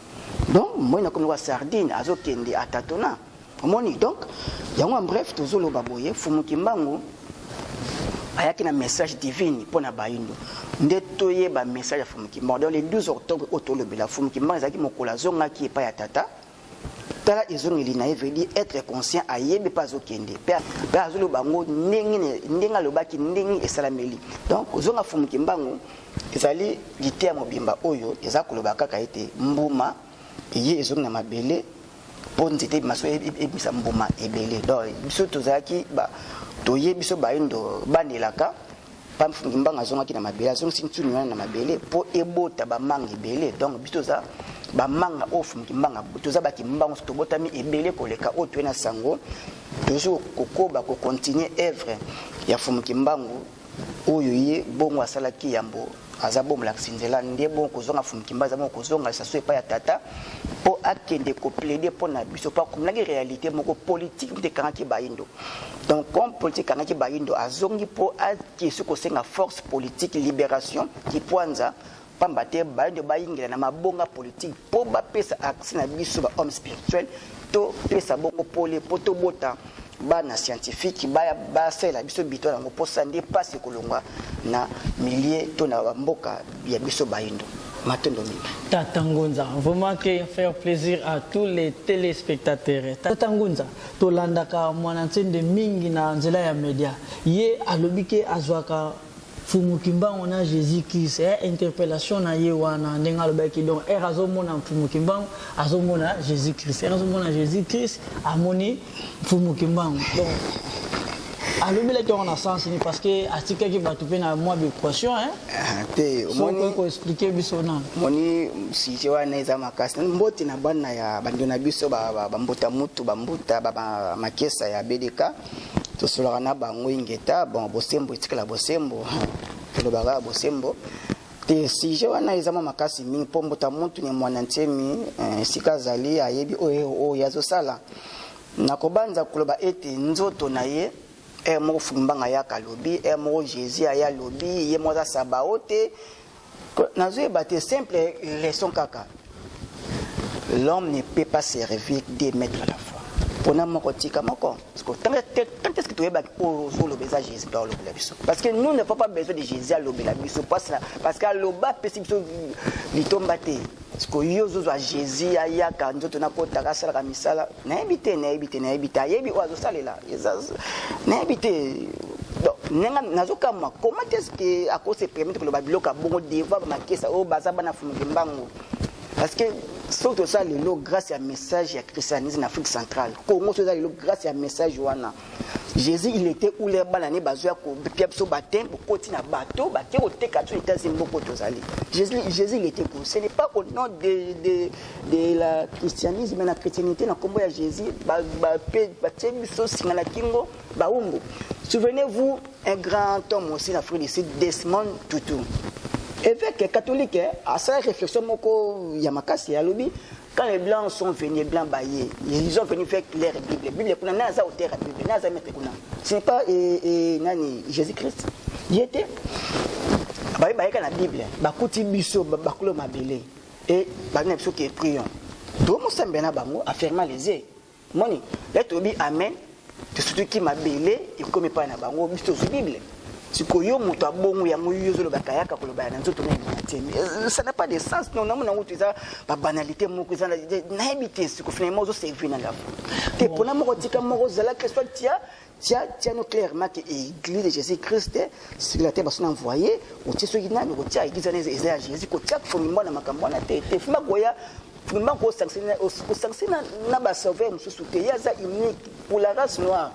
donc moi na comme sardine azokende atatona moni donc yango en bref tozolo baboye Fumukimbanga ayaki na message divine pona baindo nde toyeba message ya Fumukimbanga dans le 12 octobre otolobela Fumukimbanga zaki mokola zonga ki epa ya tata tala ezongeli na eveli être conscient ayebe pas okende pe azolo bango ndenga lobaki ndengi esalameli. Donc ozonga Fumukimbanga ezali lité ya mobimba oyo eza koloba kaka ete mbuma eye ezonga na mabele po nzete maso ebisa mbuma ebele. Donc biso tozaki ba toye biso baindo bandelaka pa Fumukimbanga azongaki na mabele azongi sintunu na mabele po ebota bamanga ebele. Donc biso za bamanga o Fumukimbanga toza bakimbanga tobotami ebele koleka o tuena sango toujours kokoba ko continuer œuvre ya Fumukimbanga oyo ye bongo asalaki yambo azabo mlaksinzela ndie bon kozonga Fumukimbanga azamo kozonga saso epa ya tata po akende ko plaider pour na biso pa comme la réalité moko politique de kanaki baindo. Donc comme politique kanaki baindo azongi po akisi ko senga force politique libération qui poanza pambate baindo baingela na mabonga politique po ba pesa accès na biso ba homme spirituel to pesa bongo pole poto bota bana scientifique ba sela biso bito na posa ndi passe kolonga na milliers to na mboka ya biso baindo. Tata Ngunza, vraiment que faire plaisir à tous les téléspectateurs. Tata Ngunza, to landaka mwanantende mingi na nzela ya media. Ye alobike azwaka Fumukimbanga on a Jésus-Christ interpellation na ye wana ndenga alobaki donc azomona Fumukimbanga azomona Jésus-Christ. Azomona Jésus-Christ amoni Fumukimbanga. Donc alors mais on a sens parce que article qui va tout na moi d'équation hein te moni ko expliquer bisona moni si je wana eza makasi mboti na bana ya bandona biso ba mbota mutu ba mbuta ba makesa ya BDK to sola na bango ingeta bon bosembo itikala bosembo to baga bosembo te si je wana eza makasi mingi pombota mutu ni mwana ntemi sikazali ayebi o yazo sala nakobanza kuloba ete nzoto na ye mo Fumukimbanga ya kalobi mo Jésus ya lobi ye mo za sabaote nazo bate simple leçon kaka l'homme ne peut pas servir deux maîtres à la fois pona moko tika moko quand est-ce que tu es au solo beza Jésus dans le biso parce que nous n'avons pas besoin de Jésus à l'obéla biso parce que loba pesi biso litomba te parce que yo zo Jésus aya ka nzoto na kota ka sala ka misala na ebite yebi o azo salela na ebite donc nazokamwa comment est-ce que à cause se permettre que le babiloka bongo devant makesa o bazaba na fumu mbango parce que surtout ça le grâce à message ya christianisme en Afrique centrale Congo ça le grâce à message wana Jésus il était où les banane bazoya ko piapso batem pour continuer bateau bateau au teka tu États-Unis beaucoup tozali Jésus il était pour ce n'est pas au nom de la christianisme mais la chrétienté na kombo ya Jésus ba biso singana kingo ba umbo. Souvenez-vous un grand homme aussi en Afrique du Sud Desmond Tutu évêque catholique à sa réflexion moko yamakasi ya lobi quand les blancs sont venus blancs baillés ils ont venu faire leur Bible kuna naza auteur la Bible naza mettre kuna ce n'est pas nani Jésus-Christ il était baye la Bible bakuti biso bakulo mabele et bana biso qui prions tout mo sembena bango affermant les yeux moni lettre amen tout ce qui mabele et comme pas na bango biso Bible sikoyo muto abongo ya moyo lo bakayaka ko lo bana nzoto na ça n'a pas de sens non na mutu za ba banalité moko za na habiter siko finalement zo servir na ngabo te pona moko tika moko zala que soit tia no clairement que l'église de Jésus-Christ sur la terre va envoyer au tia so gina ko tia église na Jésus ko tia ko mimbo na makambo na te fuma goya fuma ko sanctionner na ba sauver mususu te yaza unique pour la race noire.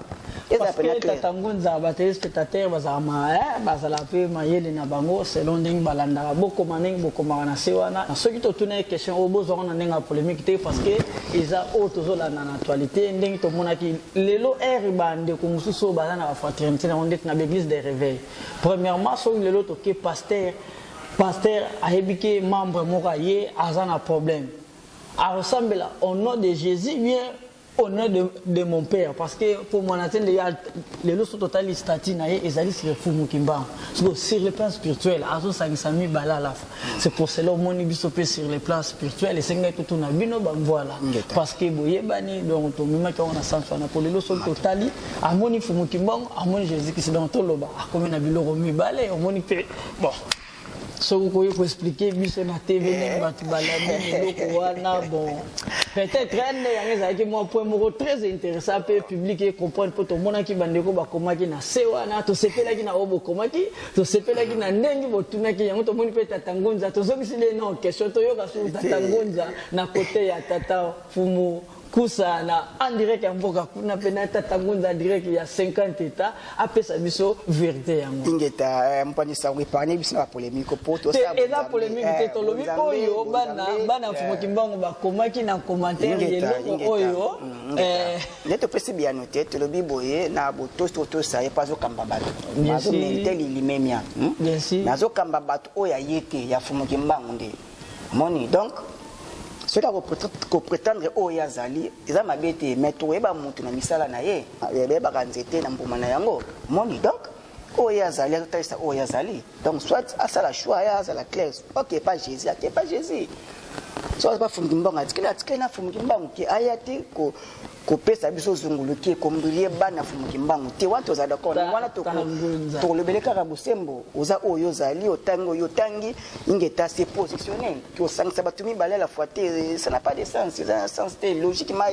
Parce que tatangunza bateli spectateur bazama bazala pe mayele na bango selon ndenge balanda boko maneng boko mana sewana na soki to tuna question obozo na ndenga polémique te parce que iza otozola na actualité ndenge to monaki lelo bande ko mususu bazana ba fraternité na ondet na l'église des réveils premièrement so lelo to ke pasteur a hebike membre moraye azana problème a ressemble au nom de Jésus bien au nom de mon père parce que pour mon atteindre les lois sont totalement statiques et ils allaient sur fumu kimba sur le plan spirituel azo sangisami balala c'est pour cela mon ibisopé sur le plan spirituel et c'est tout na bino voilà parce que boye bani donc to mima ka on a sens na pour les lois sont totalement amoni fumu kimba amoni Jésus qui c'est dans tout loba comme na biloko mi balé amoni bon ce que vous pouvez expliquer, c'est ma TV, bon. Peut-être que moi, point très intéressant, peut publier, comprendre pour tout le monde qui va comment qui na sewana, tout ce là qui na obo comment qui, tout ce là qui na nengi, tout na qui yango tout le monde peut tatangonza, tout ce qui c'est non question to yoga sur tatangonza na côté ya tata fumu. Kusa na en direct ya mboka kuna pena tatangunza direct ya 50 états apesa biso vérité yango ingeta mpani sa ripane biso na polémique poto ça et la polémique te tolobi oyo bana fumo kimbango ba komaki na commentaire yelo oyo neto pesi bien noté tolobi boye na boto toto sa pas zo kamba bato mazo mériter limemia nazo kamba bato oya yeke ya fumo kimbango nde moni donc ceux qui prétendent au Yazali, ils ont mabete mettre eba mutu na misala na ye, eba kanzete na mbuma na yango. Moni donc au Yazali, ça au Yazali. Donc soit à ça la choix ya ça la claire. OK, pas Jésus, OK, pas Jésus. Soit pas fumimbango, atikela na fumimbango ki ayati ko pesa biso zungulu ki kombilie bana fumimbango. Te wanto za d'accord, wana to le beleka rabusembo, oza oyo zali otango yotangi ingeta se positionner. Ki osangisa batumi balela foité, ça n'a pas de sens, c'est un sens logiquement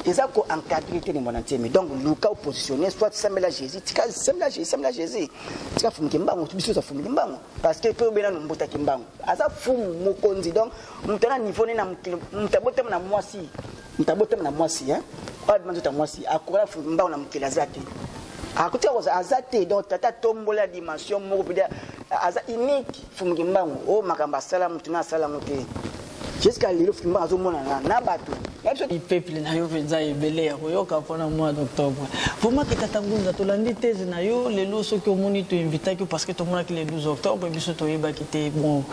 ils ont encadré les monantemi donc luka positionné soit sembla Jésus tika sembla Jésus tika fumimbango tubiso za fumimbango parce que to bena mbota kimbango aza fumu mokonzi donc mutana niveau na mutabotem na mwasi hein od manzo mwasi akora fumimbango na mukilazate akutia was azate donc tata tombola dimension moko bida aza unique fumimbango o makamba sala mutuna sala muté jusqu'à lelo fumimbango azomona na bato le peuple na yo venza ebele ya koyoka pona mois d'octobre vraiment que tatangunza tolandi thèse na yo lelo soki omoni to invitaki parce que tomona ki le 12 octobre biso toyeba ki te bon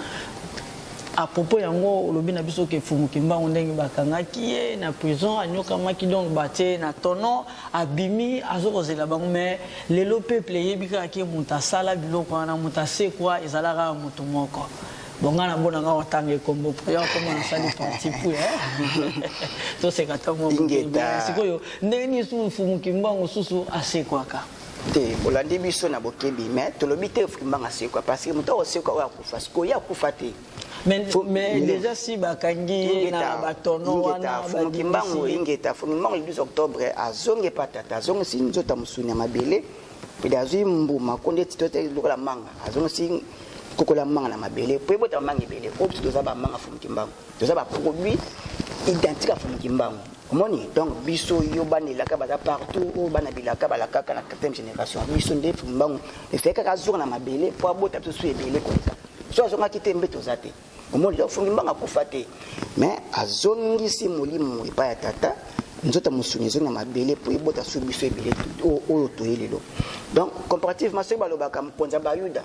à propos yango lobi na biso ke fumu kimbango ndenge bakangaki ye na prison anyokamaki donc batie na tono abimi azokozela bango mais lelo peuple yebika ki muta sala biloko wana muta se kwa ezalaka mutu moko bongana bona nga watange kombo ya koma na sali parti pu to se kata mo ingeta sikoyo ndeni su fumu kimbango susu asekwaka te bolandi biso na bokebi mais to lobi te fumbanga asekwa parce que muto osekwa wa kufa sikoya kufa te mais déjà si bakangi na batono wana fumu kimbango ingeta fumu kimbango le 12 octobre azonge patata azonge si nzota musuni mabele pe azui mbuma konde titote lokola manga azongo si kokola manga na mabele pe bota manga ebele opsi toza ba manga fu mukimbango toza ba produit identique fu mukimbango omoni donc biso yo banelaka baza partout o bana bilaka balaka na 4e génération biso nde fu mukimbango efeka ka zura na mabele po bota biso ebele ko so azonga kite mbeto zate omoni donc fu mukimbango akufa te mais azongisi molimo epa ya tata nzota musunizo na mabele po ebota su biso ebele oyo toyelelo donc comparativement ce balobaka mponza bayuda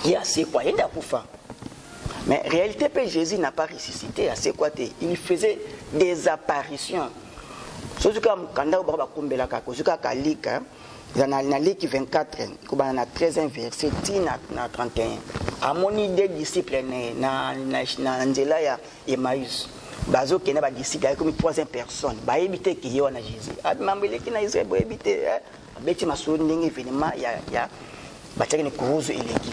il c'est quoi il a kufa mais réalité que Jésus n'a pas ressuscité c'est quoi il faisait des apparitions sozuka mkanda ba kumbela ka sozuka kalika na Luc 24 kubana na 13 verset 10 na 31 amoni des disciples na nzela ya Emmaüs bazo kena ba disciples comme 300 personnes ba éviter ki yo na Jésus abimambele ki na Israël ba éviter beti masolo ndenge événement ya bataki ni kuruzu eleki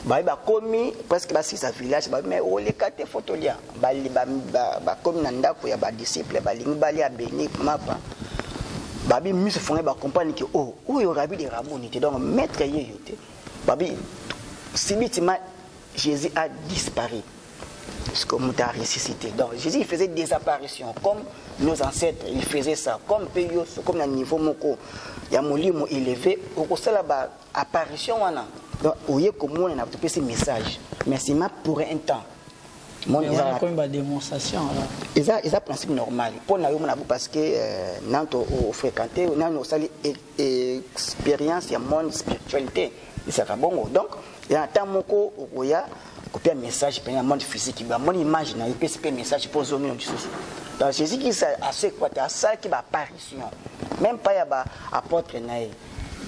ba komi presque ba six village ba mais o le kate photolia ba komi na ndako ya ba disciples ba lingi bali ya beni mapa ba bi mise fongé ba comprendre que oh yo rabi de raboni te donc maître yeyo te ba bi subitement Jésus a disparu parce que nous a ressuscité. Donc Jésus il faisait des apparitions comme nos ancêtres, il faisait ça comme Péos, comme dans le niveau moko, il y a mon livre élevé, au cela ba apparition wana. Donc au lieu que moi on a tout ce message, mais c'est ma pour un temps. Mon comme ba démonstration là. Ils a principe normal. Pour na yo parce que nanto au fréquenter, on a sali expérience il y a monde spiritualité, c'est ça bon. Donc il y a un temps moko oya copier un message pour un monde physique, mon image na un message pour zoner dans dessous. Donc Jésus qui ça assez quoi à ça qui va apparition. Même pas ya ba apôtre nae.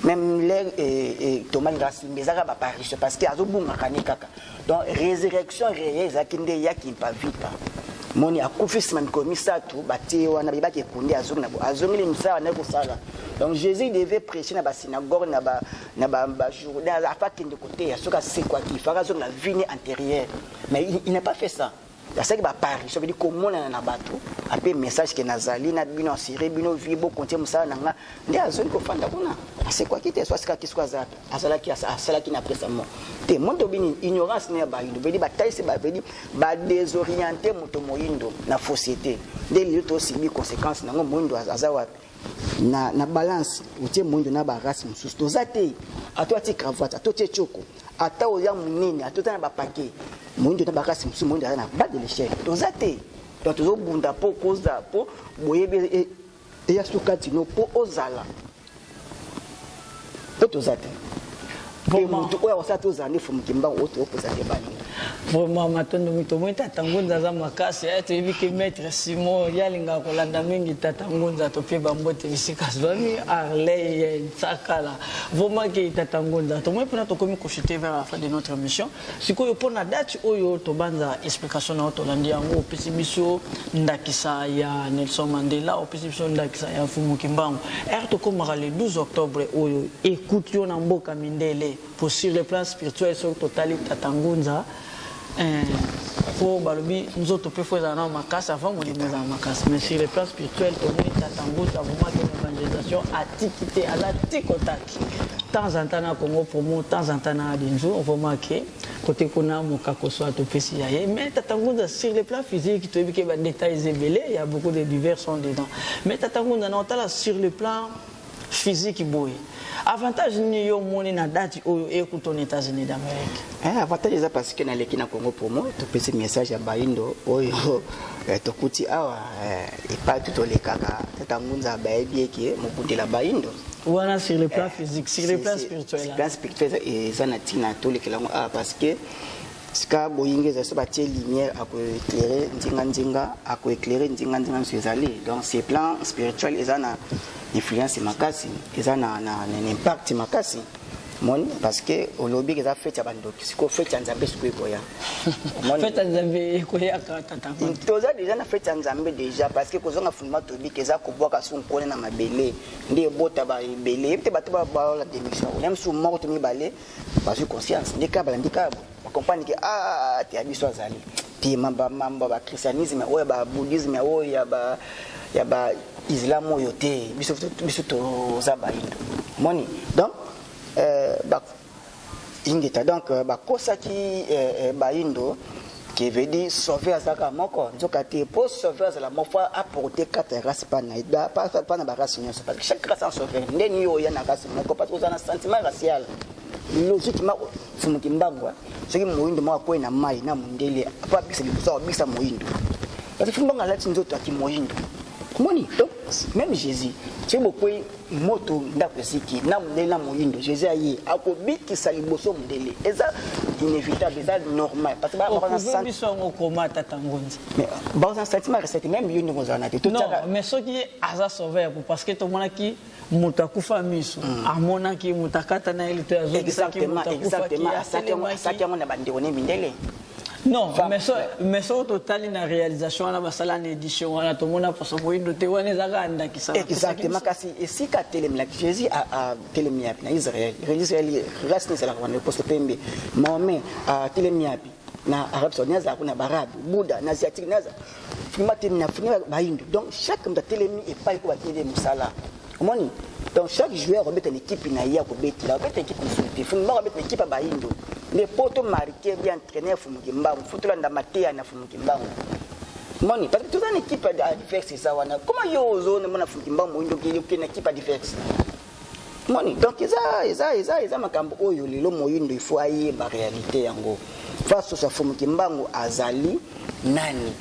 Même les Thomas grâce mais ça va apparition parce que azobunga kanikaka. Donc résurrection réelle ça qui ndé ya qui pas vite. Moni akufisi man komi ça tout bati wana ba ke kundi azongi na azongi misa na ko sala. Donc Jésus devait prêcher dans la synagogue, dans la journée, dans la fac de côté, c'est quoi qu'il fera sur la vie antérieure. Mais il n'a pas fait ça. Il y a va Paris, ça veut dire comment on a un bateau, après message que Nazali, Nabino Siré, Bino Vibo, Conté Moussa, Nanga, il y a un zone qu'on fait d'abord. C'est quoi qui était, soit ce qui soit ça, à cela qui n'a pas sa mort. Te monde obini ignorance n'est pas une, veut dire bataille c'est pas veut dire désorienter motomoindo na société. Dès lieux aussi bi conséquences na moindo azawa. Na balance utie moindo na ba race mususu tozate atoti cravate atoti choko ata oya munene atota na ba paquet moindo na ba race mususu moindo na bas de l'échelle tozate donc tozo bunda po koza po boyebe e ya sukatino po ozala tozate vraiment oya wasato zane fumukimba oto opozate bani vraiment matondo mitomwita tangunza za makasi ete ibike maître Simon yalinga kolanda mingi tatangunza to pe bambote bisika zwani arley tsakala vraiment ke tatangunza to mwe pona to komi kochiter vers la fin de notre mission sikoyo pona date oyo to banza explication na to landi yango pesibiso ndakisa ya Nelson Mandela o pesibiso ndakisa ya Fumukimbangu to komara le 12 octobre oyo écoute yo na mboka mindele pour sur le plan spirituel sur totalité tatangunza pour balobi nous autres peut faire dans ma casse avant mon dans ma casse mais sur le plan spirituel to moni tatangunza vraiment que l'évangélisation a tikité à la tikotaki temps en temps na Congo promo temps en temps na Dinzo on voit que côté kuna mokako soit to pesi yaye mais tatangunza sur le plan physique to ebike ba détails ébélés il y a beaucoup de divers sont dedans mais tatangunza na otala sur le plan physique boy avantage ni yo moni na date oyo écoute aux États-Unis d'Amérique avantage ça parce que na leki na Congo pour moi to pesi message ya baindo oyo to kuti awa et pas tout les kaka tatangunza ba ebieke mokundela baindo wana sur le plan physique sur le plan spirituel sur le plan spirituel et ça na tina to les kelango parce que ska boyingeza so batie lumière à éclairer nzinga à éclairer nzinga sur ali donc c'est plan spirituel et ça na influence makasi et ça na impact makasi mon parce que au lobby que ça fait ya bandoki siko fait ya nzambe siko ekoya fait ya nzambe ekoya ka tata toza déjà na fait ya nzambe déjà parce que kozonga fundama tobi que ça ko boka son kone na mabele ndé bota ba belé te bato ba la démission même sous mort to mi balé parce que conscience ndika ba ndika comprendre que te abiso azali puis mamba ba christianisme oya ba bouddhisme oya ba islam oyo te biso to za baindo moni donc ingeta donc bakosaki baindo qui veut dire sauver azaka moko nzoka te pour sauver azala moko apporter quatre races pas na barace nyonso parce que chaque race en sauver ndeni yo ya na race moko parce que on a un sentiment racial logiquement fumuki mbangwa soki moyindo moko ko na mai na mundele apa bisa libusa bisa moyindo parce que fumbanga lati nzoto aki moyindo moni donc même Jésus c'est beaucoup moto ndapesiki na mundele na moyindo Jésus ayi akobikisa liboso mundele eza inévitable eza normal parce que ba ba ça biso ngokoma tatangonzi mais ba ça sentiment recette même yo ndiko zana te non mais soki aza sauver parce que to mona ki mutakufa miso amona ki mutakata na ile to azo exactement asaki amona bandeko ne mindele non mais so total na réalisation na basala na édition wana to mona poso moyindo te wana zaka ndaki ça exactement kasi esika telemla Jésus a telemia na Israël reste c'est la wana poso pembe Mohamed a telemia na Arabie Saoudite za kuna barabu Bouddha na asiatique na fima temina fima bayindo donc chaque mta telemi et pas ko batele musala moni donc chaque joueur remet une équipe na ya ko beti la beti équipe insulté fuma remet une équipe bayindo les potos marqués bien entraînés fumuki mbangu futola ndamatea na fumuki mbangu moni parce que toute une équipe adverse ça wana comment yo zone mona fumuki mbangu moyindo ki une équipe adverse moni donc eza makambo oyo lelo moyindo il faut aye ba réalité yango face à fumuki mbangu azali nani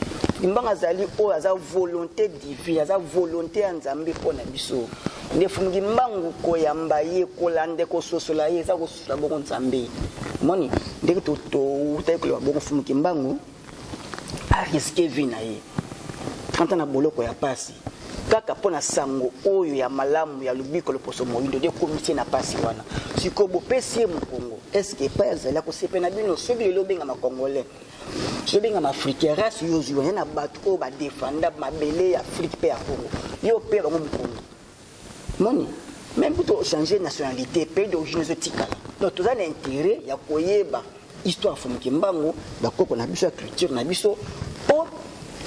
mbangu azali o aza volonté divine aza volonté ya nzambe pona biso nde fumuki mbangu koyamba ye kolande ko sosola ye eza ko sosola bongo nzambe moni ndeke to utai ko bongo fumuki mbangu a risquer vie na ye 30 na boloko ya pasi kaka pona sango oyo ya malamu ya lubiko loposo moyindo de komisi na pasi wana sikobo pesi mu Congo est-ce que pas ezala ko sepena bino sobi le lobenga ma congolais sobi nga ma africain race yo zo na bato ba défendre mabele ya Afrique pe ya Congo yo pe ba mu Congo moni même pour changer nationalité pays d'origine zotikala donc tout ça l'intérêt ya koyeba histoire fumuki mbangu bakoko na biso culture na biso pour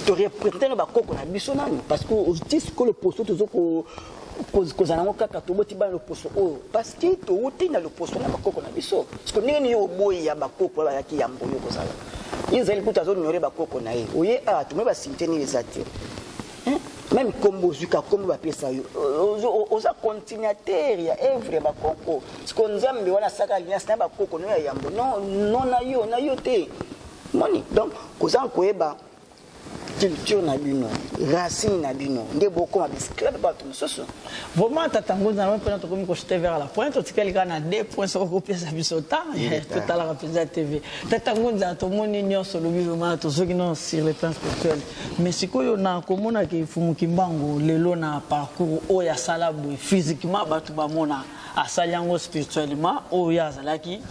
te représenter na bakoko na biso nani parce que justice ko le posto tozo ko zanango kaka toboti ba le posto o parce que to uti na le posto na bakoko na biso parce que nini yo boyi ya bakoko ba yaki ya mboyo ko sala izali kuta zo nyore bakoko na ye oye a to me ba sinteni les atis même comme Zuka comme ba pesa yo oza continuateur ya œuvre ba koko siko nzambe wana saka alliance na ba koko no ya yambo non na yo te moni donc kozan koeba culture na bino racine na bino nde boko ma bisclub ba to soso vraiment tatangoza na pena to comme ko jeter vers la pointe to tikali kana 2 points sur copier sa bisota total la rapide TV tatangoza to moni nyonso lo vivement to zoki non sur le plan spirituel mais sikoyo na komona ke fumuki mbangu lelo na parcours o ya salabu physiquement ba to ba mona asaliango spirituellement o ya azalaki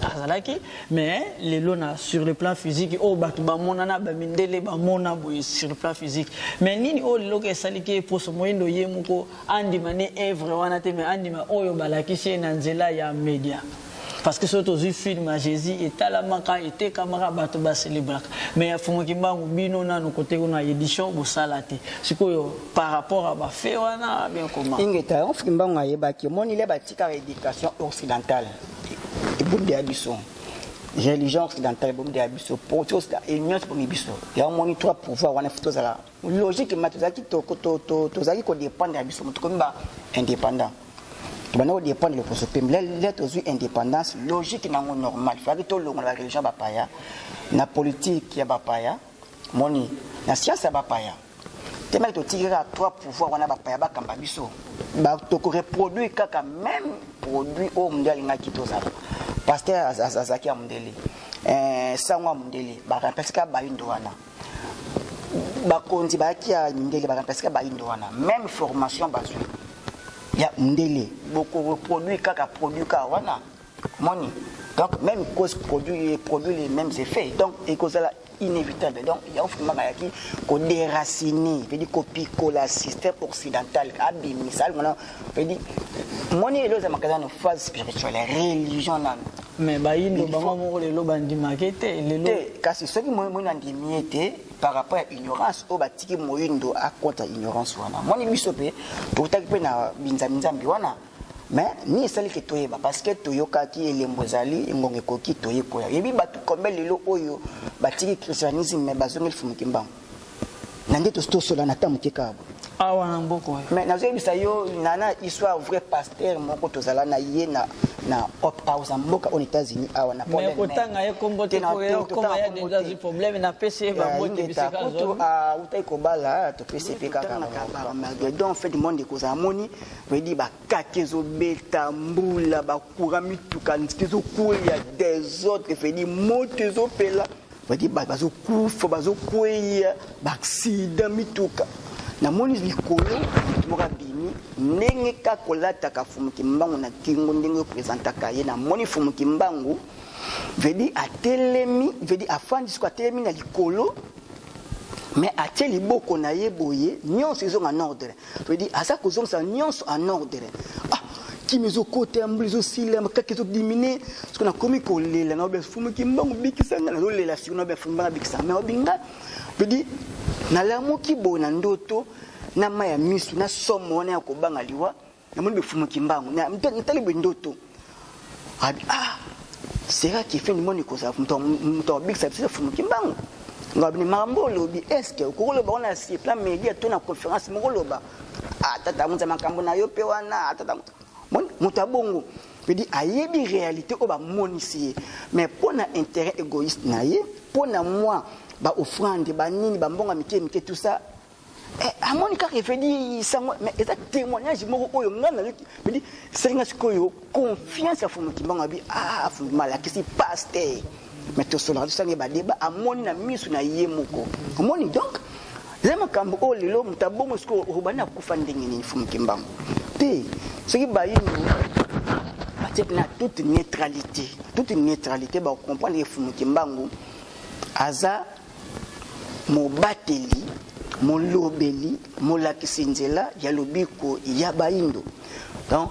mais lelo na sur le plan physique o ba to ba mona na ba mindele ba mona boy sur le plan physique mais nini o lelo ke salike poso moyindo yemuko andi mane œuvre wana te mais andi ma oyo balakisi na nzela ya media parce que surtout du film à Jésus et talamaka était camarade bato ba célébrer mais fumuki mbangu bino na no côté na édition bo salate sikoyo par rapport à ba fait wana bien comment ingeta on fumuki mbangu ayeba ki moni le batika éducation occidentale et bout de abisso religion occidentale bout de abisso pour tous et union pour biso ya moni trois pouvoir wana futo zala logique matozaki to zaki ko dépendre abisso muto komba indépendant on dépend de l'opposition. L'être indépendance logique non normal. Il faut que tout le monde la religion bapaya, la politique ya bapaya, moni, la science bapaya. Tellement que tu tires à trois pouvoirs on a bapaya bakamba biso. Ba to reproduire kaka même produit au mondial ngaki to za. Pasteur azaki a mondeli. Sangwa mondeli ba remplacer ka ba indo wana. Ba konzi ba ki a mondeli ba remplacer ka ba indo wana. Même formation bazui. Ya ndele beaucoup produit kaka produit ka wana moni donc même cause produit les mêmes effets donc et cause là inévitable donc il y a vraiment yaki ko déraciner veut dire copie coller système occidental abimi ça veut dire moni elo za makazana phase spirituelle religion nan mais ba indo bango mo lelo bandi makete lelo kasi soki mo ndimi té par rapport à ignorance au batiki moyindo a contre ignorance wana moni biso pe to taki pe na binzambi wana mais ni esali ke toyeba parce que toyokaki elembo ezali ngongo ekoki toyekoya yebi bato kombe lelo oyo batiki christianisme me bazongeli fumuki mbango na nde tosola na tamu kekabo awa na mboko mais nazoyebisa yo nana histoire vrai pasteur moko tozala na ye na op house mboka aux États-Unis awa na problème mais kotanga ye kombo te ko koma ya déjà du problème na PC ba bote bisika zo utai kobala to PC pe kaka na Magedon en fait du monde ko za moni veut dire ba kakezo beta mbula ba kurami tuka ntizo kuya des autres fait dire motezo pela veut dire bazo kufa bazo kuya ba accident mituka na moni likolo moka bimi ndenge ka kolata ka fumuki mbangu na kingo ndenge présentaka ye na moni fumuki mbangu vedi atelemi vedi afandi siko atelemi na likolo mais atie liboko na ye boye nyonso ezonga en ordre vedi asa kozongisa nyonso en ordre kimizo kote amblizo sila makakizo dimine siko na komi kolela na obe fumuki mbangu bikisanga na lolela siko na obe fumuki bikisanga mais obinga vedi na lamuki bo na ndoto na maya misu na somo wana ya kobanga liwa na moni befumuki mbangu na ntali ndoto sera qui fait du monde ko sa mto big sa fumuki mbangu ngabini mambo lobi est-ce que ko loba on a si plan media to na conférence mo loba tata munza makambo na yo pe wana tata mutabongo pedi ayebi réalité o ba monisi mais pour na intérêt égoïste na ye pour na moi ba offrande ba nini ba mbonga mike tout ça amoni ka refedi sango mais eta témoignage moko oyo ngana me dit selinga sikoyo confiance ya fumuki mbonga bi fumuki malaki si pasteur mais to sola sangi ba débat amoni na misu na ye moko amoni donc zema kambo o lelo mutabongo siko obana kufa ndenge ni fumuki mbango te soki ba yino na toute neutralité ba comprendre que fumuki mbango aza mobateli molobeli molakisi nzela ya lobiko ya baindo donc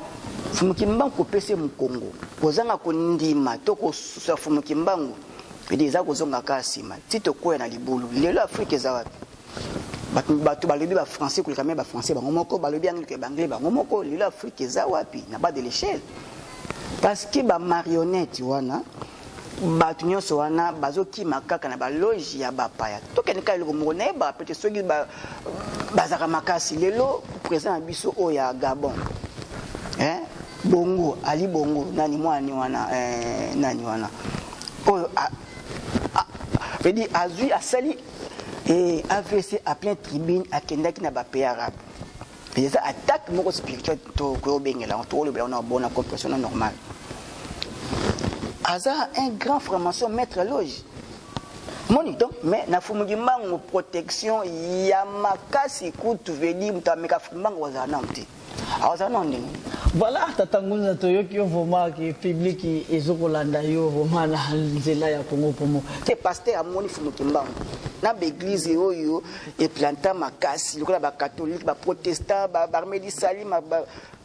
fumuki mbango pese mukongo kozanga kondima to kosusa fumuki mbango pedi eza kozonga kasima tito koya na libulu lelo Afrique eza wapi bato balobi ba français koleka me ba français bango moko balobi anglais banglais bango moko lelo Afrique eza wapi na bas de l'échelle parce que ba marionnette wana bato nyonso wana bazokima kaka na baloge ya bapaya tokende ka eloko moko naye bapete soki bazaka makasi lelo président ya biso oyo ya Gabon bongo ali bongo nani mwani wana nani wana oyo vedi azui asali AVC à plein tribune akendaki na bapays arabe eza attaque moko spirituel to koyobengela to olobela na bona compréhension normale Aza un grand franc-maçon maître loge moni donc mais na fumuki mbango protection ya makasi kutu vedi mutameka mbango waza namti awaza nondingo voilà tatangunza toyoki yo vraiment ki public ezokolanda yo vraiment na nzela ya Congo pomo te pasteur amoni fumuki mbango na l'église oyo et planta makasi lokola ba catholique ba protestant ba armée salim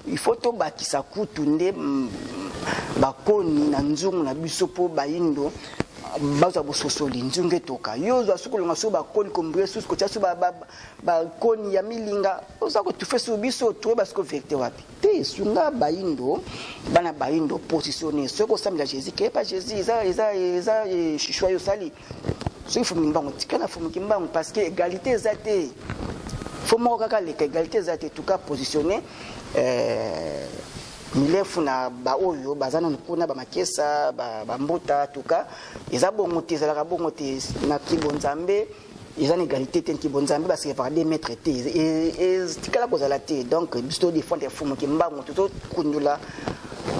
il faut to bakisa kutu nde bakoni na nzungu na biso po baindo baza bososoli nzungu etoka yo zo asukolonga so bakoni kombwe susko tia so bakoni ya milinga oza ko tufe so biso to basiko vérité wapi te sunga baindo bana baindo positionner ce ko samela Jésus que pas Jésus eza chichwa yo sali so fumuki mbango tikana fumuki mbango parce que égalité ezate faut mo kaka l'égalité ezate tout cas positionner milefu na ba oyo bazana nkuna ba makesa ba mbuta tuka eza bongo te ezalaka bongo te na kibonzambe eza na égalité te kibonzambe parce que par des maîtres te et tikala kozala te donc bisto défendre fumuki mbango toto kundula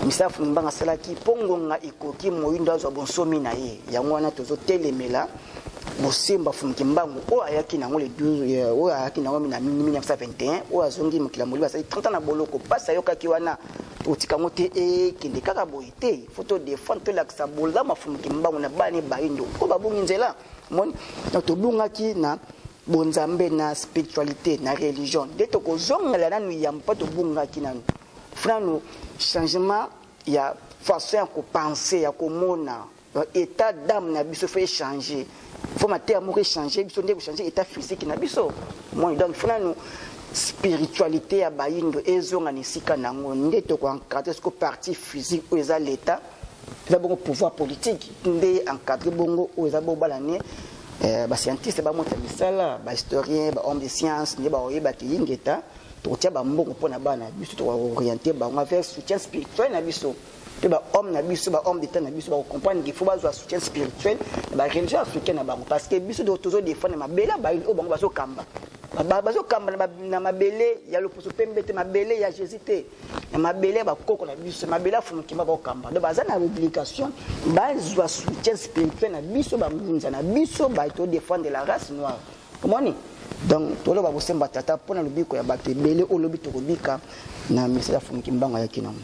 misa fumuki mbango salaki pongonga ikoki moyindo azo bonsomi na ye yango wana tozo telemela bosemba fumuki mbango o ayaki nango le 12 o ayaki nango na 1921 o azongi mokila moliba sa 30 ans na boloko pasa yokaki wana otikango te kende kaka boye te photo défendre to laksa bolama fumuki mbango na bani baindo ko babungi nzela moni to bungaki na bonzambe na spiritualité na religion de to kozongela nanu yampa to bungaki nanu frano changement ya façon ya ko penser ya ko mona état d'âme na biso fait changer faut mater amour changer biso ndeko changer état physique na biso moi donc frano spiritualité ya bayindo ezonga nisika nango nde to ko encadrer ce parti physique ou eza l'état eza bongo pouvoir politique nde encadrer bongo ou eza bobalane ba scientiste ba monta misala ba historien ba homme de science nde ba oyeba ki ingeta to tia ba mbongo pona bana biso to orienter ba vers soutien spirituel na biso te ba homme na biso ba homme d'état na biso ba comprendre qu'il faut ba soutien spirituel ba religion africaine na bango parce que biso do toujours défendre mabela ba o bango bazo kamba bazo kamba na mabele ya loposo pembe te mabele ya Jésus te na mabele ba koko na biso mabele afumukima ba kamba de baza na obligation ba soutien spirituel na biso ba munza na biso ba to défendre la race noire comment donc tolo ba bosemba tata pona lobiko ya bato ebele olobi to kobika na misala afumukimbango ya kinamo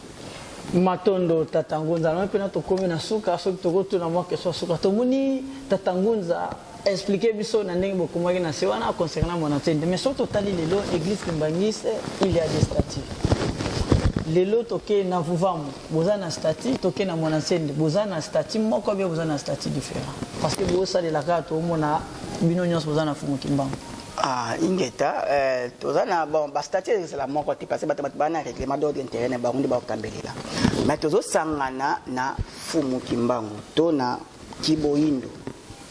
matondo tatangunza na pena to komi na suka so to goto na moke so suka to muni tatangunza expliquer biso na ndenge bokomaki na se wana concernant mon antenne mais surtout tali lelo église Kimbangis il y a des statuts lelo toke na vuvamu boza na statut toke na mon antenne boza na statut moko bien boza na statut différent parce que boza la carte au mona bino nyos boza na fumu Kimbangu. Ah, ingeta tozana bon ba statut c'est la moko te parce que bato bana règlement d'ordre intérieur na bango ba kambelela mais tozo sangana na fumu Kimbangu to na Kiboyindo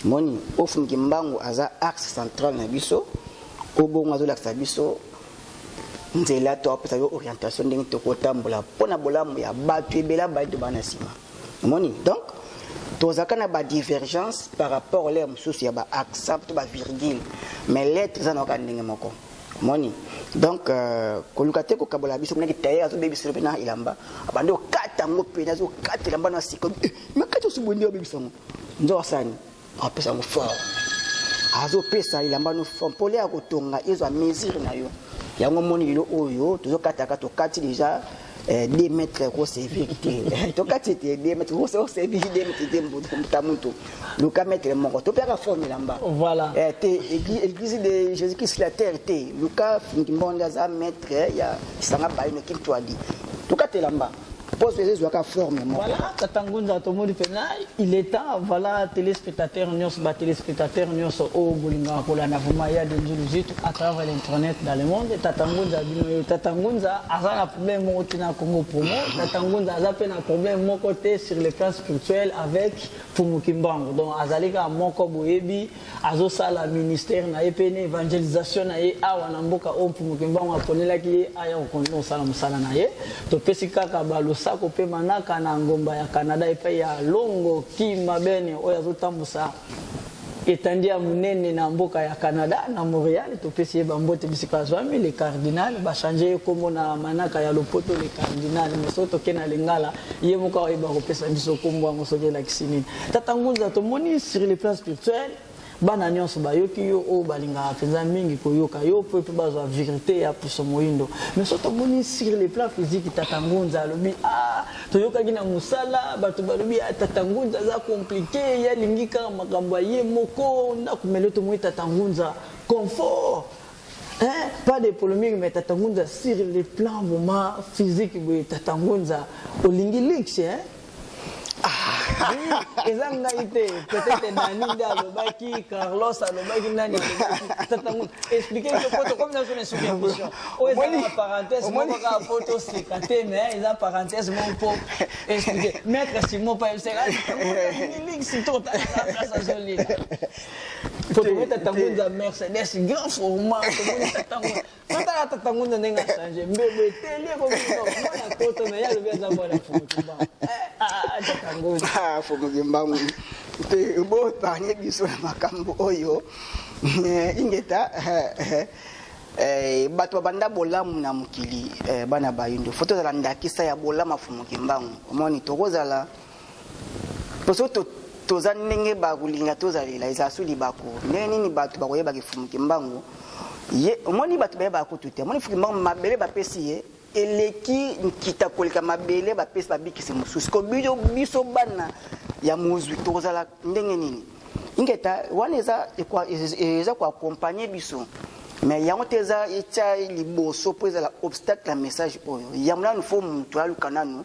moni o fumu Kimbangu aza axe central na biso o bongo azo l'axe biso nzela to apesa yo orientation ndenge to kotambola pona bolamu ya bato ebela bato bana sima moni donc tozaka na ba divergence par rapport à l'air sous ya ba accent to ba virgule mais lettres za noka ndenge moko moni donc kolukate ko kabola biso na kitaye azo bebi sero pena ilamba abando kata ngo pena zo kata ilamba na siko mais kata subundi obebi songo ndo asani apesa ngo fort azo pesa ilamba no fort pole ya kotonga ezo mesure na yo yango moni lilo oyo tozo kata kato kati déjà 2 mètres ko sévérité to kati 2 mètres ko sévérité 2 mètres mutamuntu luka mettre moko to peka forme lamba voilà église de Jésus-Christ la terre te luka ngimbonda za mettre ya sanga baino kitwadi to kati lamba pose Jésus ka forme moko voilà tatangunza to modi pena il est temps voilà téléspectateurs nyos ba téléspectateurs nyos o bolinga ko la na vuma ya de njuluzitu à travers l'internet dans le monde tatangunza bino tatangunza azana problème mo tina Congo promo tatangunza aza pena problème mo côté sur le plan spirituel avec Fumu Kimbangu donc azalika moko boyebi azo sala ministère na epene évangélisation na ye awa na mboka o Fumu Kimbangu aponela ki aya ko sala musala na ye to pesika ka balo sako pe manaka na ngomba ya Canada epe ya longo kimabene oyo azotambusa etandia munene na mboka ya Canada na Montréal to pesi bambote bisika zwami le cardinal ba changer kombo na manaka ya lopoto le cardinal mosoto kena lingala ye moka eba ko pesa biso kombo ngo sokela kisini tatangunza to moni sur le plan spirituel bana nyonso bayoki yo o balinga penza mingi koyoka yo pe bazwa vérité ya puso moyindo mais surtout moni sur le plan physique tatangunza lobi toyoka gina musala bato balobi tatangunza za compliqué ya lingika makambo ye moko na kumelo to moyi tatangunza confort pas de polémique mais tatangunza sur le plan moment physique boy tatangunza olingi lix ezanga ite peut-être Nani Dalobaki Carlos Alobaki Nani tatangu expliquer que photo comme dans une supervision ou est parenthèse moi ka photo c'est caté mais ils a parenthèse mon pour expliquer maître Simon pas c'est link c'est total ça joli photo tatangu za Mercedes grand format comme tatangu tatangu ndenga changer mbebe télé comme ça moi photo mais ya le bien za bona photo Fumu Kimbangu te bo panye biso na makambo oyo ingeta bato banda bolamu na mukili bana bayindo foto za ndakisa ya bolama Fumu Kimbangu omoni tokozala posoto toza ndenge bakulinga tozalela izasuli bako nini bato bakoyeba ke Fumu Kimbangu ye omoni bato bayeba ko tute omoni Fumu Kimbangu mabele bapesi ye eleki nkita koleka mabele bapesi babikisi mosusu ko biso bana ya mozwi tozala ndenge nini ingeta wana eza ko accompagner biso mais yango teza echa liboso po ezala obstacle la message oyo yamla nous faut mutu aluka nanu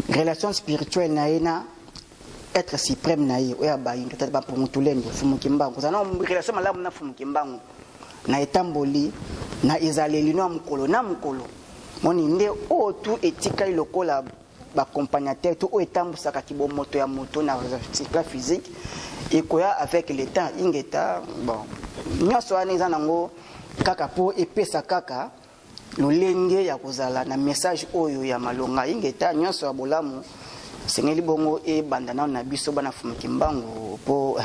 relation spirituelle na ena être suprême na ye oya bayindo tata ba pour mutulendo Fumu Kimbangu zana relation malamu na Fumu Kimbangu na etamboli na ezaleli no mukolo na mukolo moni nde o tout etikali lokola accompagnateur tout etambusaka kibomoto ya moto na cycle physique ekoya avec le temps ingeta bon nyonso wana eza nango kaka po epesa kaka lolenge ya kozala na message oyo ya malonga ingeta nyonso ya bolamu sengeli bongo ebandana na biso bana fumuki mbangu po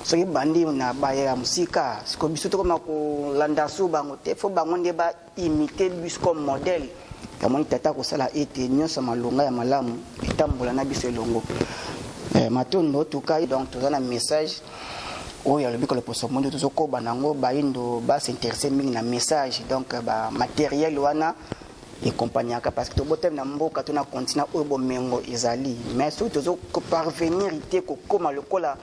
soki bandi na baya ya musika siko biso to koma ko landa so bango te fo bango nde ba imiter biso comme modèle kamoni tata ko sala ete nyonso malonga ya malamu etambola na biso elongo matondo tukai donc tozana message oyo le biko le poso mondo tozoko banango baindo ba s'intéresser mingi na message donc ba matériel wana et compagnie parce que to botem na mboka to na continent oyo bomengo ezali mais surtout tozo parvenir ite ko koma lokola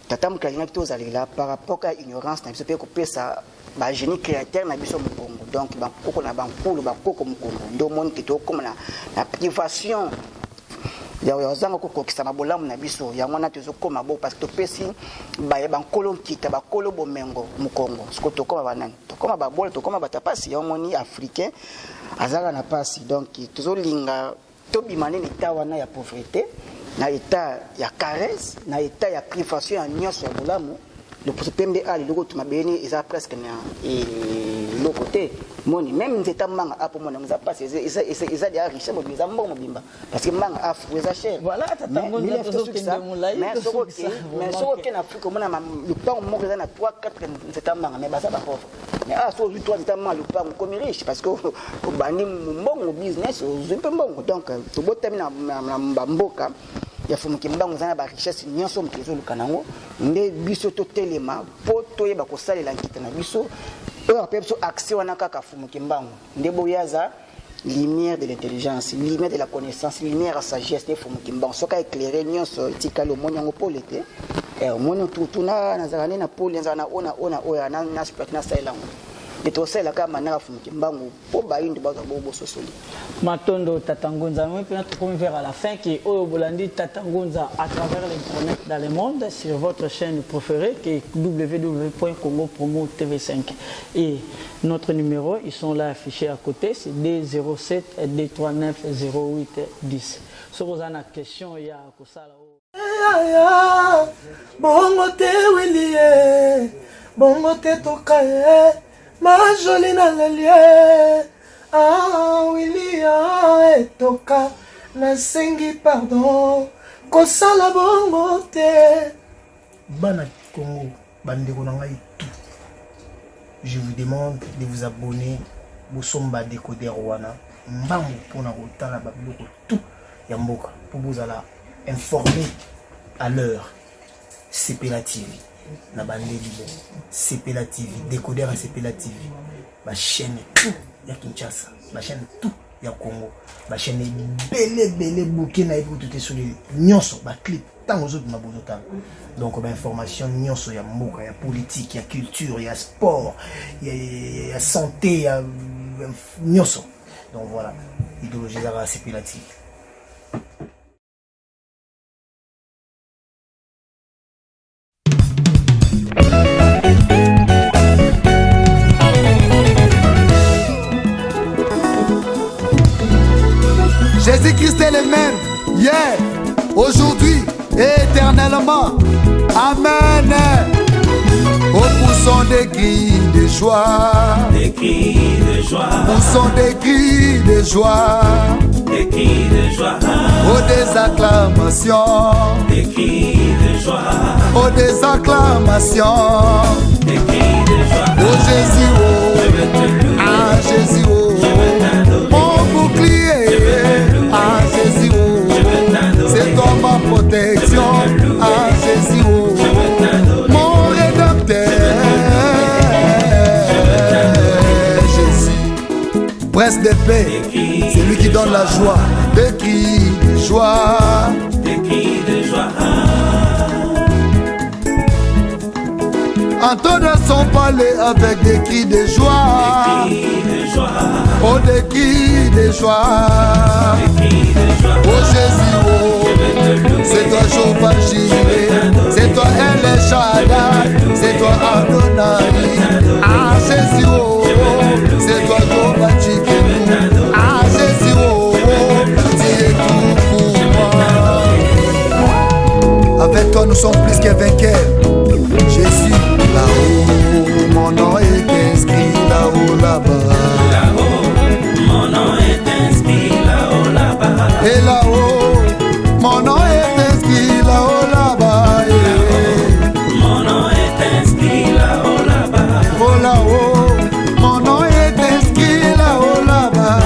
tata mukalinga to zalila par rapport à ignorance na biso pe ko pesa ba génie créateur na biso mukongo donc ba koko na ba nkulu ba koko mukongo ndo monde ki to koma na privation ya ozanga ko kokisa mabolamu na biso ya mwana tozo koma bo parce que to pesi ba ya ba nkolo kita ba kolo bomengo mukongo siko to koma banani to koma ba bol to koma batapasi ya moni africain azala na pasi donc tozo linga to bimane ni tawana ya pauvreté na état ya caresse na état ya privation ya nyonso ya bolamu le pembe ali loko tumabeni eza presque na le côté moni même nzeta manga apo mona nza passe eza dia riche mo biza mbongo bimba parce que manga afu eza cher voilà tatango nza to kende mulai mais soko ke na Afrique mona le pan mo eza na 3 4 nzeta manga mais basa ba pauvre mais so lui 3 nzeta manga le pan comme riche parce que ko bani mbongo business zo mbongo donc to botami na mboka ya fumuki mbango zana ba richesse nyonso mtezo lukanango nde biso to telema poto yeba ko salela nkita na biso oyo apep so accès wana kaka fumuki mbango nde boyaza lumière de l'intelligence lumière de la connaissance lumière à sagesse de fumuki mbango soka éclairer nyonso tikalo monyango polete mono tutuna nazana na pole nazana ona oya na spect na saelango etosela kama na fumuki mbango po bayindo baza bobo sosoli matondo tatangonza moi puis notre vers à la fin qui oyo bolandi tatangonza à travers l'internet dans le monde sur votre chaîne préférée qui est www.congopromo TV5 et notre numéro ils sont là affichés à côté c'est D07 D39 08 10 sur vous avez question il y a kosala bongo te wilie bongo te tokaye ma jolie na lelie Willia etoka nasengi pardon kosala bongo te bana Congo bandeko na ngai tout je vous demande de vous abonner bosomba décoder wana mbango pona kotala babiloko tout ya mboka pour vous ala informer à l'heure CPLA TV na bandeli CPLA TV décodeur à CPLA TV ma chaîne tout ya Kinshasa ma chaîne tout ya Congo ma chaîne belé bouquet na tout est sur les nyonso ba clip tant aux autres mabozota donc ba information nyonso ya mboka ya politique ya culture ya sport ya santé ya nyonso donc voilà idéologie za CPLA TV. Jésus-Christ est le même, hier, aujourd'hui et éternellement. Amen. Au poussons des cris de joie, des cris de joie, poussons des cris de joie, des cris de joie, aux des acclamations, des cris de joie, aux des acclamations, des cris de joie. Oh Jésus, oh, ah Jésus, oh, mon bouclier, ah Jésus, oh, c'est toi ma protection, ah Jésus, oh, mon rédempteur, Jésus, prince de paix, c'est lui qui donne la joie, des cris de joie, des cris de joie. Entendre son palais avec des cris de joie, oh des cris de joie, oh Jésus, oh, c'est toi Jehovah Jireh, c'est toi El Shaddai, c'est toi Adonai, ah Jésus, oh, là-haut, mon nom est inscrit là-haut là-bas.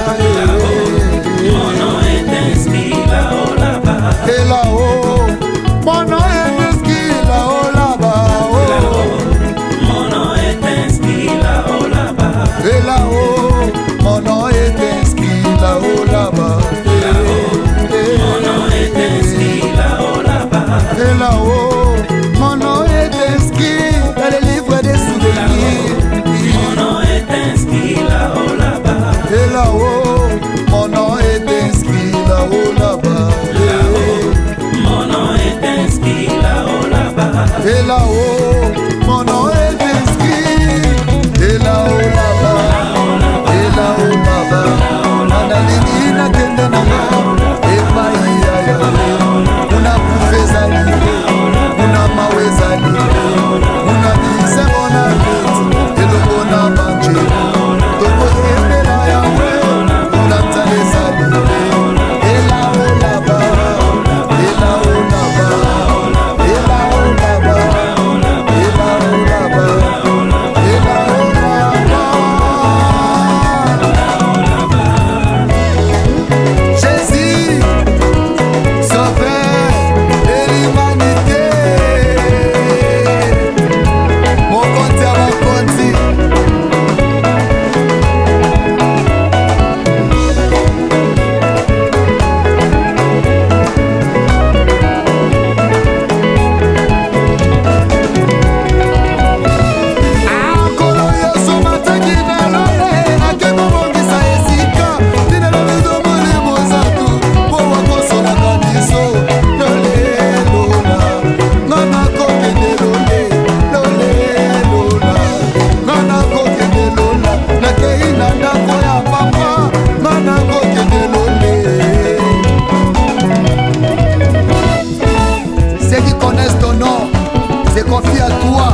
Mon nom est inscrit là-haut là-bas. Et là-haut, mon nom est inscrit là-haut là-bas. Mon nom est inscrit là-haut là-bas. Et là-haut, mon nom est inscrit là-haut là-bas. Mon nom est inscrit là-haut là-bas. Et là-haut, mon nom est inscrit dans les livres des souvenirs. Mon nom est inscrit là-haut là-bas. Et là-haut, mon nom est inscrit là-haut là-bas. Mon nom est inscrit là-haut là-bas. Et là-haut, mon nom est inscrit. Et là-haut là-bas. Et là-haut là-bas. Analini na kende na et païa. Una poufezali, una mawezali, una bisebona et le bona banche. Toko ebela yawe, una talezali. Et là-haut là-bas. Et là-haut là-bas. Et là-haut là-bas. Et là-haut là-bas. Et là-haut là-bas. Jésus, sauveur de l'humanité. Mon compte à mon compte. Akolo Yesu mataki na lole, akema mongisa esika, tina na bezo mole mozatu, po wakosola kaniso, lole lola, ngana kokende lole, lole lola, ngana kokende lola, nakei na ndako ya papa, ngana kokende lole. Ceux qui connaissent ton nom, c'est confié à toi.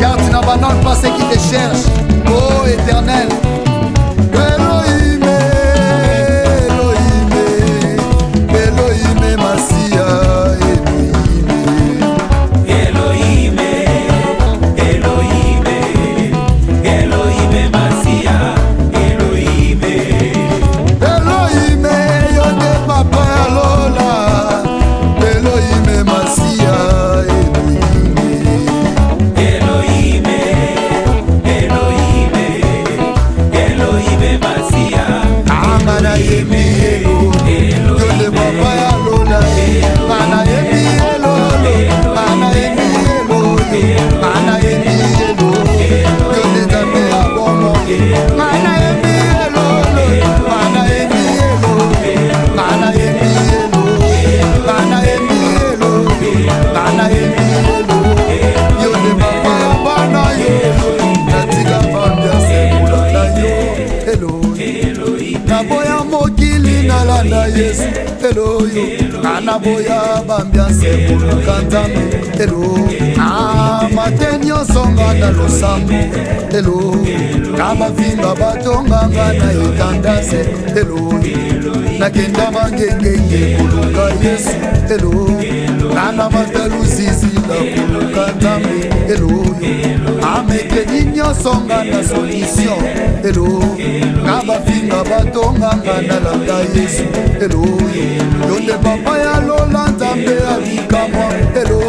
Car tu n'abandonnes pas ceux qui te cherchent, ô Éternel. Elohim, Elohim, Elohim, Massia, Elohim, Elohim, Elohim, Massia, Elohim. Elohim, Yonde Papa Lola, Elohim, Massia, Elohim, Elohim, Elohim, Massia. Amana Yemi, Yonde Papa Lola, Mana Yemi, Mana Yemi, Mana Yemi, Yonde Dame Abomo, Mana Yemi, Mana Yemi, Mana Yemi, Mana Yemi, Mana Yemi, Yonde Papa Bana Yo, Natika Banda Sekula Yo, Naboya Mokili Nalanda Yesu, Hello yo, Nanaboya Bambianse Mulukantame, Hello, Matenyo Songa na Losambo, Hello, Namavinga Batonga na Ikandase, Hello, Nakenda Mangenge Kuluka Yesu, Hello, Nana Matalu Zizi la Kulukantame, Hello, Ameke Ninyo Songa na Solution, Hello, Nabavinga Batonga na Landa Yesu, Hello, Yonde Papa ya Lola Nzambe alikama, Hello,